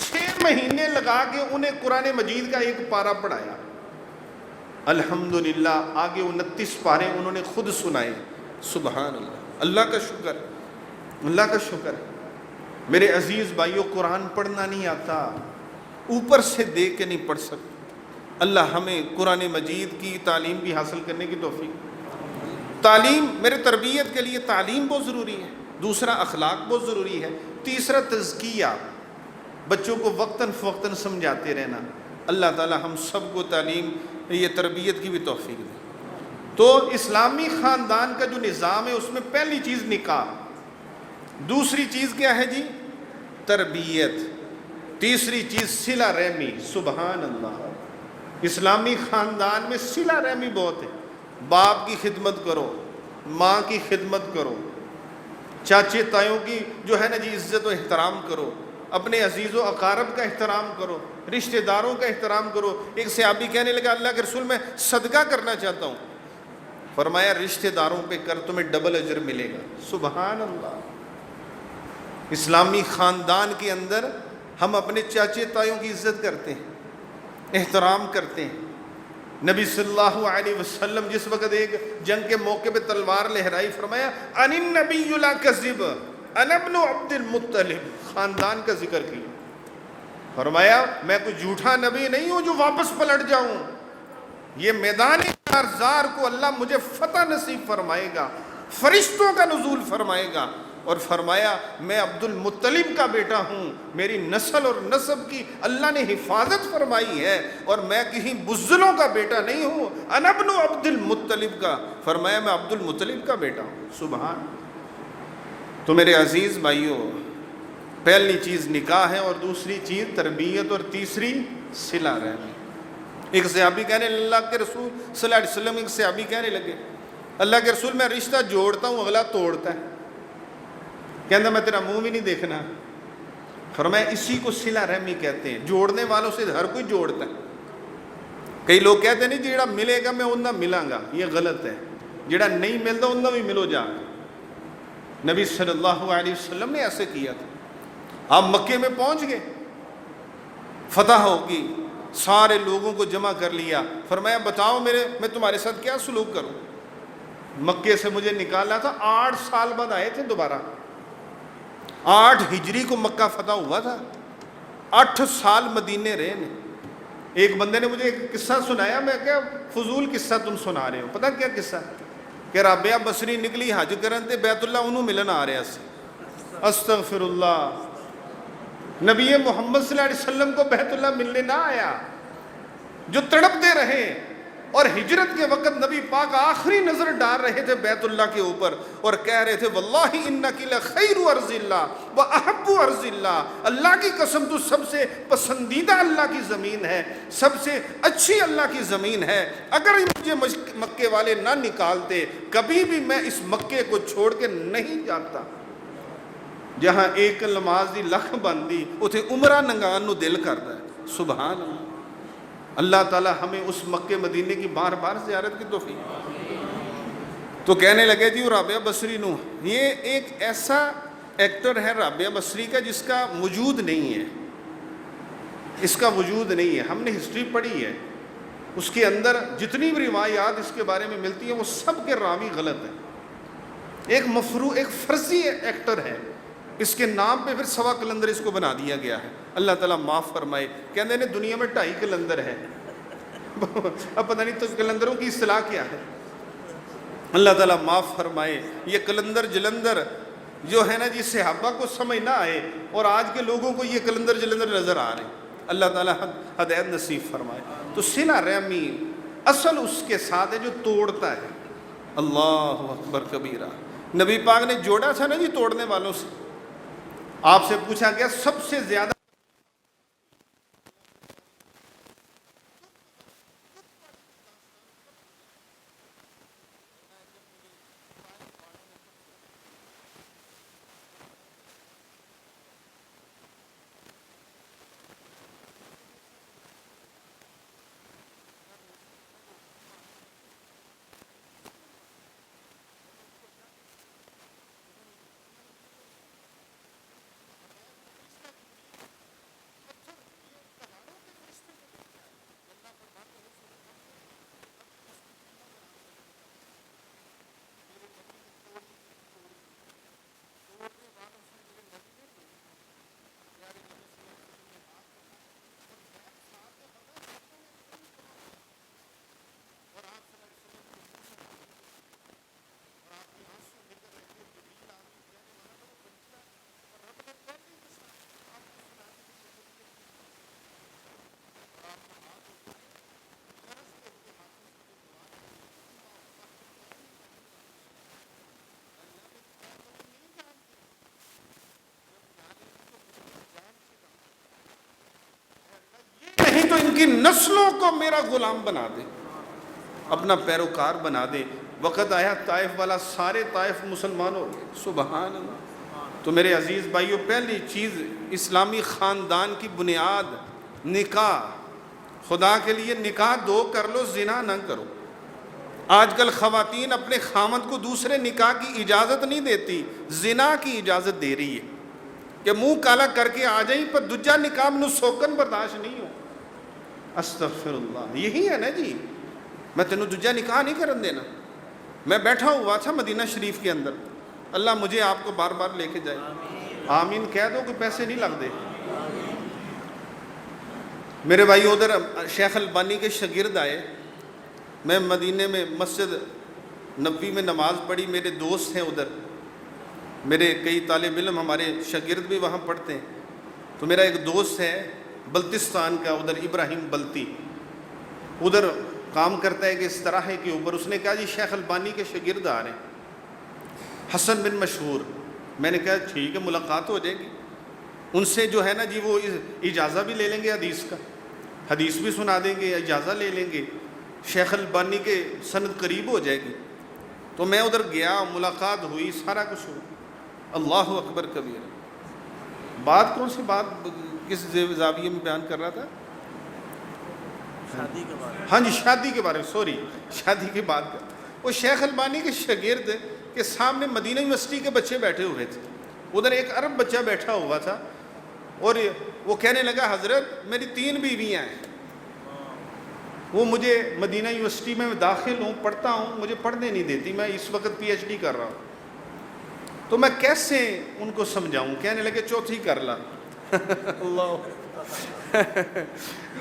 6 مہینے لگا کے انہیں قرآن مجید کا ایک پارہ پڑھایا، الحمدللہ آگے 29 پارے انہوں نے خود سنائے۔ سبحان اللہ، اللہ کا شکر، اللہ کا شکر۔ میرے عزیز بھائیوں، قرآن پڑھنا نہیں آتا، اوپر سے دیکھ کے نہیں پڑھ سکتے۔ اللہ ہمیں قرآن مجید کی تعلیم بھی حاصل کرنے کی توفیق۔ تعلیم، میرے تربیت کے لیے تعلیم بہت ضروری ہے۔ دوسرا اخلاق بہت ضروری ہے۔ تیسرا تزکیہ، بچوں کو وقتاً فوقتاً سمجھاتے رہنا۔ اللہ تعالی ہم سب کو تعلیم، یہ تربیت کی بھی توفیق دے۔ تو اسلامی خاندان کا جو نظام ہے اس میں پہلی چیز نکاح، دوسری چیز کیا ہے جی؟ تربیت، تیسری چیز صلہ رحمی۔ سبحان اللہ، اسلامی خاندان میں صلہ رحمی بہت ہے۔ باپ کی خدمت کرو، ماں کی خدمت کرو، چاچے تایوں کی جو ہے نا جی عزت و احترام کرو، اپنے عزیز و اقارب کا احترام کرو، رشتہ داروں کا احترام کرو۔ ایک صحابی کہنے لگا اللہ کے رسول میں صدقہ کرنا چاہتا ہوں، فرمایا رشتہ داروں پہ کر، تمہیں ڈبل اجر ملے گا۔ سبحان اللہ۔ اسلامی خاندان کے اندر ہم اپنے چاچے تایوں کی عزت کرتے ہیں، احترام کرتے ہیں۔ نبی صلی اللہ علیہ وسلم جس وقت ایک جنگ کے موقع پہ تلوار لہرائی، فرمایا ان النبی لا کذب انا ابن عبد المطلب، خاندان کا ذکر کیا، فرمایا میں کوئی جھوٹا نبی نہیں ہوں جو واپس پلٹ جاؤں، یہ میدان کارزار کو اللہ مجھے فتح نصیب فرمائے گا، فرشتوں کا نزول فرمائے گا، اور فرمایا میں عبد المطلب کا بیٹا ہوں، میری نسل اور نسب کی اللہ نے حفاظت فرمائی ہے، اور میں کہیں بزدلوں کا بیٹا نہیں ہوں، انا ابن عبد المطلب کا، فرمایا میں عبد المطلب کا بیٹا ہوں۔ سبحان۔ تو میرے عزیز بھائیوں، پہلی چیز نکاح ہے، اور دوسری چیز تربیت، اور تیسری صلہ رحمی۔ ایک صحابی کہنے اللہ کے رسول صلی اللہ علیہ وسلم، ایک صحابی کہنے لگے اللہ کے رسول میں رشتہ جوڑتا ہوں اگلا توڑتا ہے، کہنا میں تیرا منہ بھی نہیں دیکھنا۔ فرمایا اسی کو صلہ رحمی کہتے ہیں، جوڑنے والوں سے ہر کوئی جوڑتا ہے۔ کئی لوگ کہتے ہیں نہیں جیڑا ملے گا میں انہاں ملاں گا، یہ غلط ہے، جیڑا نہیں ملتا انہاں بھی ملو جا۔ نبی صلی اللہ علیہ وسلم نے ایسے کیا تھا۔ آپ مکے میں پہنچ گئے، فتح ہوگی، سارے لوگوں کو جمع کر لیا، فرمایا بتاؤ میں تمہارے ساتھ کیا سلوک کروں؟ مکے سے مجھے نکالا تھا، 8 سال بعد آئے تھے دوبارہ، 8 ہجری کو مکہ فتح ہوا تھا، 8 سال مدینے رہے نے۔ ایک بندے نے مجھے ایک قصہ سنایا، میں کہا فضول قصہ تم سنا رہے ہو، پتہ کیا قصہ کہ رابعہ بصری نکلی حج کرن تے بیت اللہ انہوں ملن آ رہا سی، استغفر اللہ، نبی محمد صلی اللہ علیہ وسلم کو بیت اللہ ملنے نہ آیا، جو تڑپتے رہے، اور ہجرت کے وقت نبی پاک آخری نظر ڈال رہے تھے بیت اللہ کے اوپر، اور کہہ رہے تھے واللہ انک لخیر ارض اللہ واحب ارض اللہ، اللہ کی قسم تو سب سے پسندیدہ اللہ کی زمین ہے، سب سے اچھی اللہ کی زمین ہے، اگر مجھے مکے والے نہ نکالتے کبھی بھی میں اس مکے کو چھوڑ کے نہیں جاتا۔ جہاں ایک نماز دی لکھ بندی اتھے عمرہ ننگان نو دل کرتا ہے۔ سبحان اللہ۔ اللہ تعالی ہمیں اس مکے مدینے کی بار بار زیارت کی توفیق۔ تو کہنے لگے جی رابعہ بصری نو، یہ ایک ایسا ایکٹر ہے رابعہ بصری کا جس کا وجود نہیں ہے، اس کا وجود نہیں ہے، ہم نے ہسٹری پڑھی ہے، اس کے اندر جتنی بھی روایات اس کے بارے میں ملتی ہیں وہ سب کے راوی غلط ہیں، ایک فرضی ایکٹر ہے، اس کے نام پہ پھر 1.25 کلندر اس کو بنا دیا گیا ہے۔ اللہ تعالیٰ معاف فرمائے، کہتے ہیں دنیا میں 2.5 کلندر ہے، اب پتہ نہیں تو کلندروں کی اصطلاح کیا ہے، اللہ تعالیٰ معاف فرمائے۔ یہ کلندر جلندر جو ہے نا جی صحابہ کو سمجھ نہ آئے، اور آج کے لوگوں کو یہ کلندر جلندر نظر آ رہے ہیں، اللہ تعالیٰ ہدایت نصیب فرمائے۔ تو صلہ رحمی اصل اس کے ساتھ ہے جو توڑتا ہے۔ اللہ اکبر کبیرہ۔ نبی پاک نے جوڑا تھا نا جی توڑنے والوں سے، آپ سے پوچھا گیا سب سے زیادہ تو ان کی نسلوں کو میرا غلام بنا دے، اپنا پیروکار بنا دے۔ وقت آیا طائف والا، سارے طائف مسلمان ہو گئے، سبحان اللہ۔ تو میرے عزیز بھائیو، پہلی چیز اسلامی خاندان کی بنیاد نکاح۔ خدا کے لیے نکاح دو کر لو، زنا نہ کرو۔ آج کل خواتین اپنے خامد کو دوسرے نکاح کی اجازت نہیں دیتی، زنا کی اجازت دے رہی ہے کہ منہ کالا کر کے آ جائیں، پر دوجا نکاح منو سوکن برداشت نہیں ہو۔ استغفر اللہ، یہی ہے نا جی، میں تینوں دوجا نکاح نہیں کرن دینا۔ میں بیٹھا ہوا تھا مدینہ شریف کے اندر، اللہ مجھے آپ کو بار بار لے کے جائے، آمین کہہ دو، کوئی پیسے نہیں لگ دے۔ میرے بھائی ادھر شیخ البانی کے شاگرد آئے، میں مدینے میں مسجد نبوی میں نماز پڑھی، میرے دوست ہیں ادھر، میرے کئی طالب علم ہمارے شاگرد بھی وہاں پڑھتے ہیں۔ تو میرا ایک دوست ہے بلتستان کا، ادھر ابراہیم بلتی، ادھر کام کرتا ہے کہ اس طرح ہے کے اوپر۔ اس نے کہا جی شیخ البانی کے شاگرد آ رہے ہیں، حسن بن مشہور۔ میں نے کہا ٹھیک ہے، ملاقات ہو جائے گی ان سے، جو ہے نا جی وہ اجازہ بھی لے لیں گے حدیث کا، حدیث بھی سنا دیں گے، اجازہ لے لیں گے، شیخ البانی کے سند قریب ہو جائے گی۔ تو میں ادھر گیا، ملاقات ہوئی، سارا کچھ ہوا۔ اللہ اکبر کبیر۔ بات کون سی بات کس زاویے میں بیان کر رہا تھا؟ شادی کے بارے میں۔ ہاں جی، شادی کے بارے میں، سوری، شادی کی بات کر۔ وہ شیخ البانی کے شاگرد کے سامنے مدینہ یونیورسٹی کے بچے بیٹھے ہوئے تھے، ادھر ایک عرب بچہ بیٹھا ہوا تھا، اور وہ کہنے لگا حضرت میری 3 بیویاں ہیں، وہ مجھے مدینہ یونیورسٹی میں داخل ہوں، پڑھتا ہوں، مجھے پڑھنے نہیں دیتی، میں اس وقت پی ایچ ڈی کر رہا ہوں، تو میں کیسے ان کو سمجھاؤں؟ کہنے لگے چوتھی کر لا۔ اللہ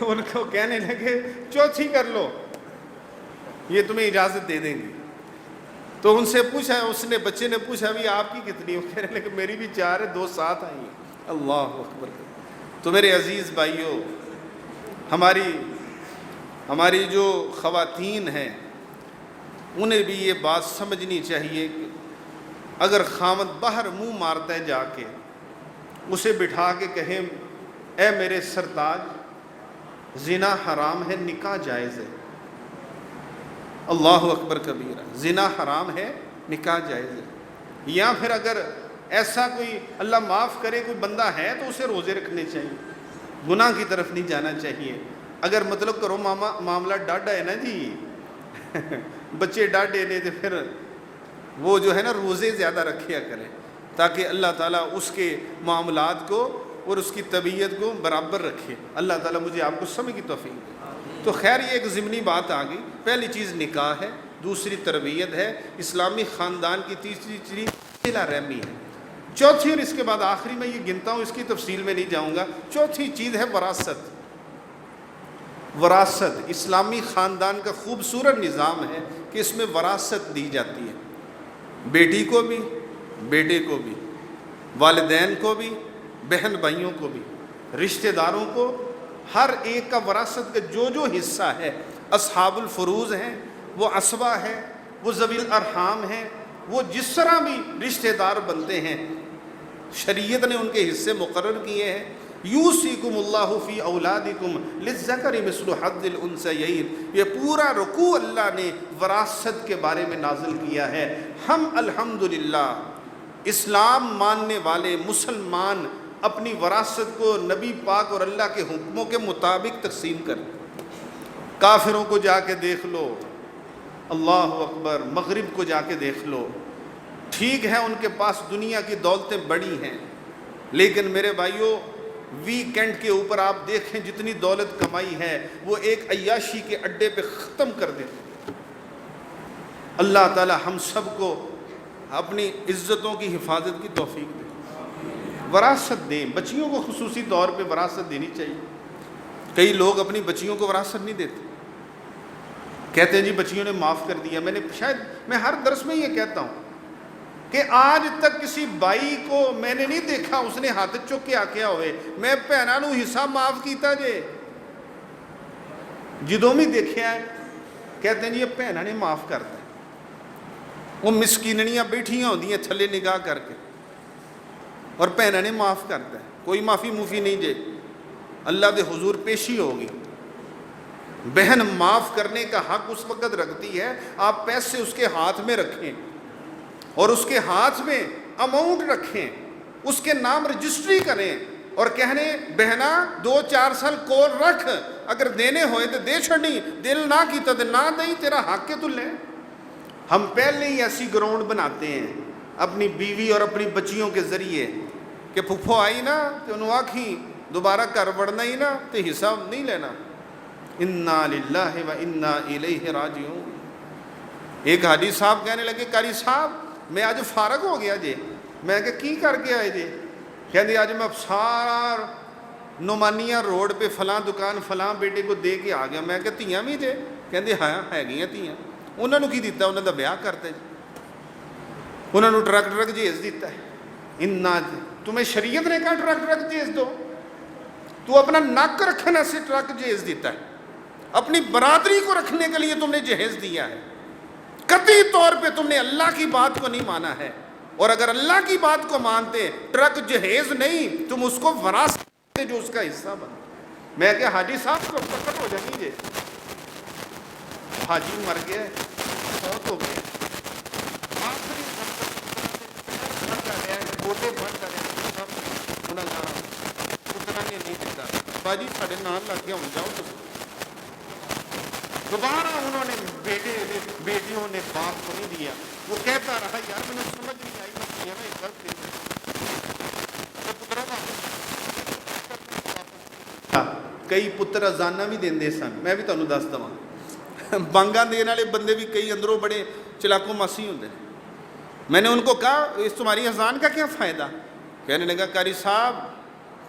ان کو کہنے لگے چوتھی کر لو، یہ تمہیں اجازت دے دیں گی۔ تو ان سے پوچھا، اس نے بچے نے پوچھا بھی آپ کی کتنی؟ وہ کہنے لگے میری بھی 4 ہے، 2 ساتھ آئی ہیں۔ اللہ اکبر۔ تو میرے عزیز بھائیوں، ہماری جو خواتین ہیں انہیں بھی یہ بات سمجھنی چاہیے کہ اگر خامد باہر منہ مارتا ہے جا کے، اسے بٹھا کے کہیں اے میرے سرتاج، زنا حرام ہے، نکاح جائز ہے۔ اللہ اکبر کبیرہ، زنا حرام ہے، نکاح جائز ہے۔ یا پھر اگر ایسا کوئی اللہ معاف کرے کوئی بندہ ہے تو اسے روزے رکھنے چاہیے، گناہ کی طرف نہیں جانا چاہیے۔ اگر مطلب کرو معاملہ ڈاڈا ہے نا جی، بچے ڈاڈے نے، تو پھر وہ جو ہے نا روزے زیادہ رکھیا کریں، تاکہ اللہ تعالیٰ اس کے معاملات کو اور اس کی طبیعت کو برابر رکھے۔ اللہ تعالیٰ مجھے آپ کو سمجھ کی توفیق دے۔ تو خیر یہ ایک ضمنی بات آ گئی۔ پہلی چیز نکاح ہے، دوسری تربیت ہے، اسلامی خاندان کی تیسری چیز صلہ رحمی ہے، چوتھی اور اس کے بعد آخری میں یہ گنتا ہوں، اس کی تفصیل میں نہیں جاؤں گا، چوتھی چیز ہے وراثت۔ وراثت اسلامی خاندان کا خوبصورت نظام ہے کہ اس میں وراثت دی جاتی ہے، بیٹی کو بھی، بیٹے کو بھی، والدین کو بھی، بہن بھائیوں کو بھی، رشتہ داروں کو، ہر ایک کا وراثت کا جو حصہ ہے۔ اصحاب الفروض ہیں، وہ عصبہ ہے، وہ ذوی الارحام ہیں، وہ جس طرح بھی رشتہ دار بنتے ہیں، شریعت نے ان کے حصے مقرر کیے ہیں۔ یوصیکم اللہ فی اولادکم للذکر مثل حظ الانثیین، یہ پورا رکوع اللہ نے وراثت کے بارے میں نازل کیا ہے۔ ہم الحمدللہ اسلام ماننے والے مسلمان اپنی وراثت کو نبی پاک اور اللہ کے حکموں کے مطابق تقسیم کریں۔ کافروں کو جا کے دیکھ لو، اللہ اکبر، مغرب کو جا کے دیکھ لو، ٹھیک ہے ان کے پاس دنیا کی دولتیں بڑی ہیں، لیکن میرے بھائیوں ویکینڈ کے اوپر آپ دیکھیں جتنی دولت کمائی ہے وہ ایک عیاشی کے اڈے پہ ختم کر دیتے۔ اللہ تعالی ہم سب کو اپنی عزتوں کی حفاظت کی توفیق دے۔ وراثت دیں، بچیوں کو خصوصی طور پہ وراثت دینی چاہیے۔ کئی لوگ اپنی بچیوں کو وراثت نہیں دیتے، کہتے ہیں جی بچیوں نے معاف کر دیا۔ میں ہر درس میں یہ کہتا ہوں کہ آج تک کسی بائی کو میں نے نہیں دیکھا اس نے ہاتھ چک کے آکھیا ہوئے میں بھیناں نوں حصہ معاف کیتا جے۔ جدوں بھی دیکھا ہے کہتے ہیں جی یہ بھیناں نے معاف کرتا ہے، وہ مسکینڑیاں بیٹھیاں ہوندیاں تھلے نگاہ کر کے، اور بھیناں نے معاف کرتا ہے، کوئی معافی موفی نہیں جے، اللہ دے حضور پیشی ہوگی۔ بہن معاف کرنے کا حق اس وقت رکھتی ہے آپ پیسے اس کے ہاتھ میں رکھیں اور اس کے ہاتھ میں اماؤنٹ رکھیں، اس کے نام رجسٹری کریں اور کہنے بہنا 2-4 سال کول رکھ، اگر دینے ہوئے تو دے چھڑی، دل نہ کیتا تو نہ دئی، تیرا حق کے تو لے۔ ہم پہلے ہی ایسی گراؤنڈ بناتے ہیں اپنی بیوی اور اپنی بچیوں کے ذریعے کہ پھپھو آئی نا تو انہوں آکھی دوبارہ گھر بڑھنا ہی نا تو حساب نہیں لینا۔ انا للہ و انا الیہ راجعون۔ ایک حاجی صاحب کہنے لگے قاری صاحب میں آج فارغ ہو گیا جی، میں کہ کی کر کے آئے جی؟ کہتے آج میں سارا نعمانیہ روڈ پہ فلاں دکان فلاں بیٹے کو دے کے آ گیا۔ میں کہ تیاں بھی جے؟ کہتے ہاں ہے گیاں تیاں۔ انہوں نے کی دیتا؟ انہوں نے بیاہ کرتے جی، انہوں نے ٹرک جیز دیتا ہے۔ انا تمہیں شریعت نے کہا ٹرک جیز دو، تو اپنا نک رکھنے سے ٹرک جیز دیتا ہے، اپنی برادری کو رکھنے کے لیے تم نے جہیز دیا ہے۔ قطعی طور پہ تم نے اللہ کی بات کو نہیں مانا ہے، اور اگر اللہ کی بات کو مانتے ٹرک جہیز نہیں تم اس کو وراثت دے جو اس کا حصہ بنتا۔ میں کہ حاجی صاحب کو پکڑ ہو جائیں گے، حاجی مر گیا بہت ہو گیا، آخری گوٹے بن کرے انہیں جانا اتنا نے نہیں دیتا، باجی ساڑھے نال لگ گیا ہوں جاؤ تو دوبارہ انہوں نے بیٹیوں نے باپ کو نہیں دیا۔ وہ کہتا رہا یار میں نے سمجھ نہیں آئی میں ایک غلط دے کئی پتر ازانہ بھی دیندے سن۔ میں بھی تمہیں دس دواں بانگاں دینے والے بندے بھی کئی اندروں بڑے چلاکو ماسی ہوندے۔ میں نے ان کو کہا اس تمہاری اذان کا کیا فائدہ؟ کہنے لگا قاری صاحب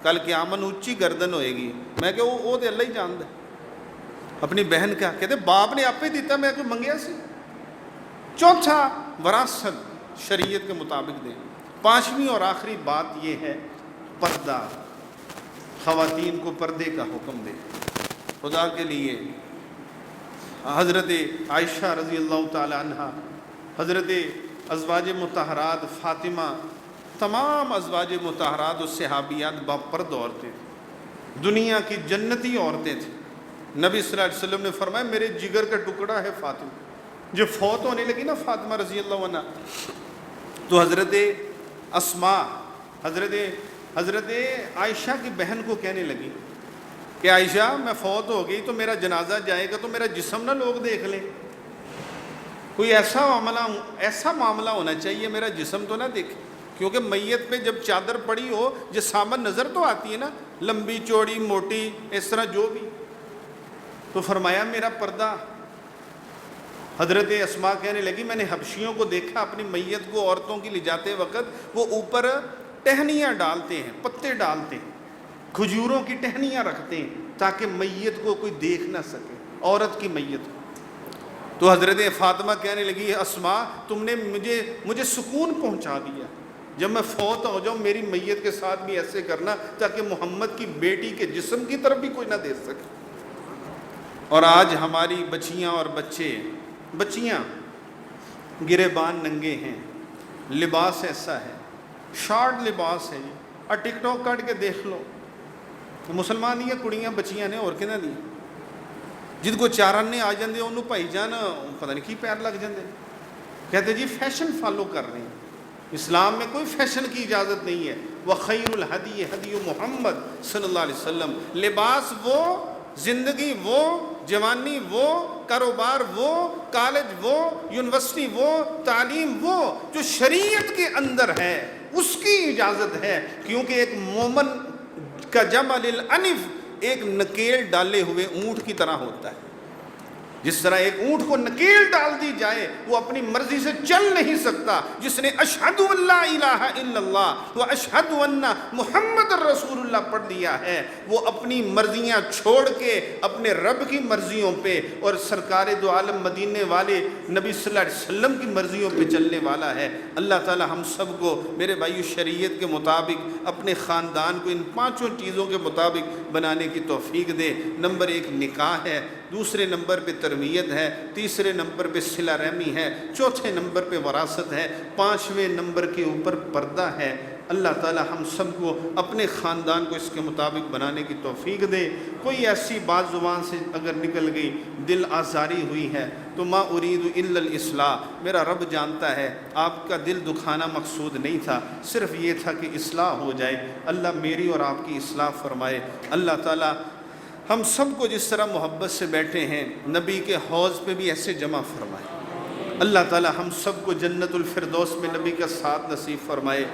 کل قیامت اونچی گردن ہوئے گی۔ میں کہ وہ تو اللہ ہی جاندا ہے۔ اپنی بہن کا کہتے باپ نے آپ ہی دیتا، میں کوئی منگیا سی۔ چوتھا وراثت شریعت کے مطابق دیں۔ پانچویں اور آخری بات یہ ہے پردہ، خواتین کو پردے کا حکم دے۔ خدا کے لیے حضرت عائشہ رضی اللہ تعالی عنہ، حضرت ازواج مطہرات فاطمہ، تمام ازواج مطہرات اور صحابیات باپرد عورتیں، دنیا کی جنتی عورتیں تھیں۔ نبی صلی اللہ علیہ وسلم نے فرمایا میرے جگر کا ٹکڑا ہے فاطمہ۔ جو فوت ہونے لگی نا فاطمہ رضی اللہ عنہ، تو حضرت اسماء حضرت عائشہ کی بہن کو کہنے لگی کہ عائشہ میں فوت ہو گئی تو میرا جنازہ جائے گا تو میرا جسم نہ لوگ دیکھ لیں، کوئی ایسا معاملہ ہونا چاہیے میرا جسم تو نہ دیکھے، کیونکہ میت پہ جب چادر پڑی ہو جسامت نظر تو آتی ہے نا، لمبی چوڑی موٹی اس طرح جو بھی۔ تو فرمایا میرا پردہ۔ حضرت اسماء کہنے لگی میں نے حبشیوں کو دیکھا اپنی میت کو عورتوں کی لے جاتے وقت وہ اوپر ٹہنیاں ڈالتے ہیں، پتے ڈالتے ہیں، کھجوروں کی ٹہنیاں رکھتے ہیں تاکہ میت کو کوئی دیکھ نہ سکے، عورت کی میت کو۔ تو حضرت فاطمہ کہنے لگی اسماء تم نے مجھے سکون پہنچا دیا، جب میں فوت ہو جاؤں میری میت کے ساتھ بھی ایسے کرنا تاکہ محمد کی بیٹی کے جسم کی طرف بھی کوئی نہ دیکھ سکے۔ اور آج ہماری بچیاں اور بچیاں گریبان ننگے ہیں، لباس ایسا ہے، شارٹ لباس ہے، اور ٹک ٹاک کٹ کے دیکھ لو مسلمان یہ کڑیاں بچیاں نے اور کہنا دی جن کو چارنے آ جاندے انہوں بھائی جان پتہ نہیں کی پیر لگ جاندے، کہتے جی فیشن فالو کر رہے ہیں۔ اسلام میں کوئی فیشن کی اجازت نہیں ہے۔ وَخَيْرُ الْهَدِيِ هَدِيُّ محمد صلی اللہ علیہ وسلم۔ لباس وہ، زندگی وہ، جوانی وہ، کاروبار وہ، کالج وہ، یونیورسٹی وہ، تعلیم وہ جو شریعت کے اندر ہے اس کی اجازت ہے، کیونکہ ایک مومن کا جمل الانف ایک نکیل ڈالے ہوئے اونٹ کی طرح ہوتا ہے۔ جس طرح ایک اونٹ کو نکیل ڈال دی جائے وہ اپنی مرضی سے چل نہیں سکتا، جس نے اشہد ان لا الہ الا اللہ و اشہد ان محمد رسول اللہ پڑھ دیا ہے وہ اپنی مرضیاں چھوڑ کے اپنے رب کی مرضیوں پہ اور سرکار دو عالم مدینے والے نبی صلی اللہ علیہ وسلم کی مرضیوں پہ چلنے والا ہے۔ اللہ تعالی ہم سب کو میرے بھائیو شریعت کے مطابق اپنے خاندان کو ان پانچوں چیزوں کے مطابق بنانے کی توفیق دے۔ نمبر 1 نکاح ہے، دوسرے نمبر پہ تربیت ہے، تیسرے نمبر پہ صلہ رحمی ہے، چوتھے نمبر پہ وراثت ہے، پانچویں نمبر کے اوپر پردہ ہے، اللہ تعالی ہم سب کو اپنے خاندان کو اس کے مطابق بنانے کی توفیق دے۔ کوئی ایسی بات زبان سے اگر نکل گئی، دل آزاری ہوئی ہے تو ما ارید الا الاصلاح، میرا رب جانتا ہے آپ کا دل دکھانا مقصود نہیں تھا، صرف یہ تھا کہ اصلاح ہو جائے۔ اللہ میری اور آپ کی اصلاح فرمائے۔ اللہ تعالی ہم سب کو جس طرح محبت سے بیٹھے ہیں نبی کے حوض پہ بھی ایسے جمع فرمائے۔ اللہ تعالی ہم سب کو جنت الفردوس میں نبی کا ساتھ نصیب فرمائے۔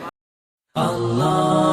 اللہ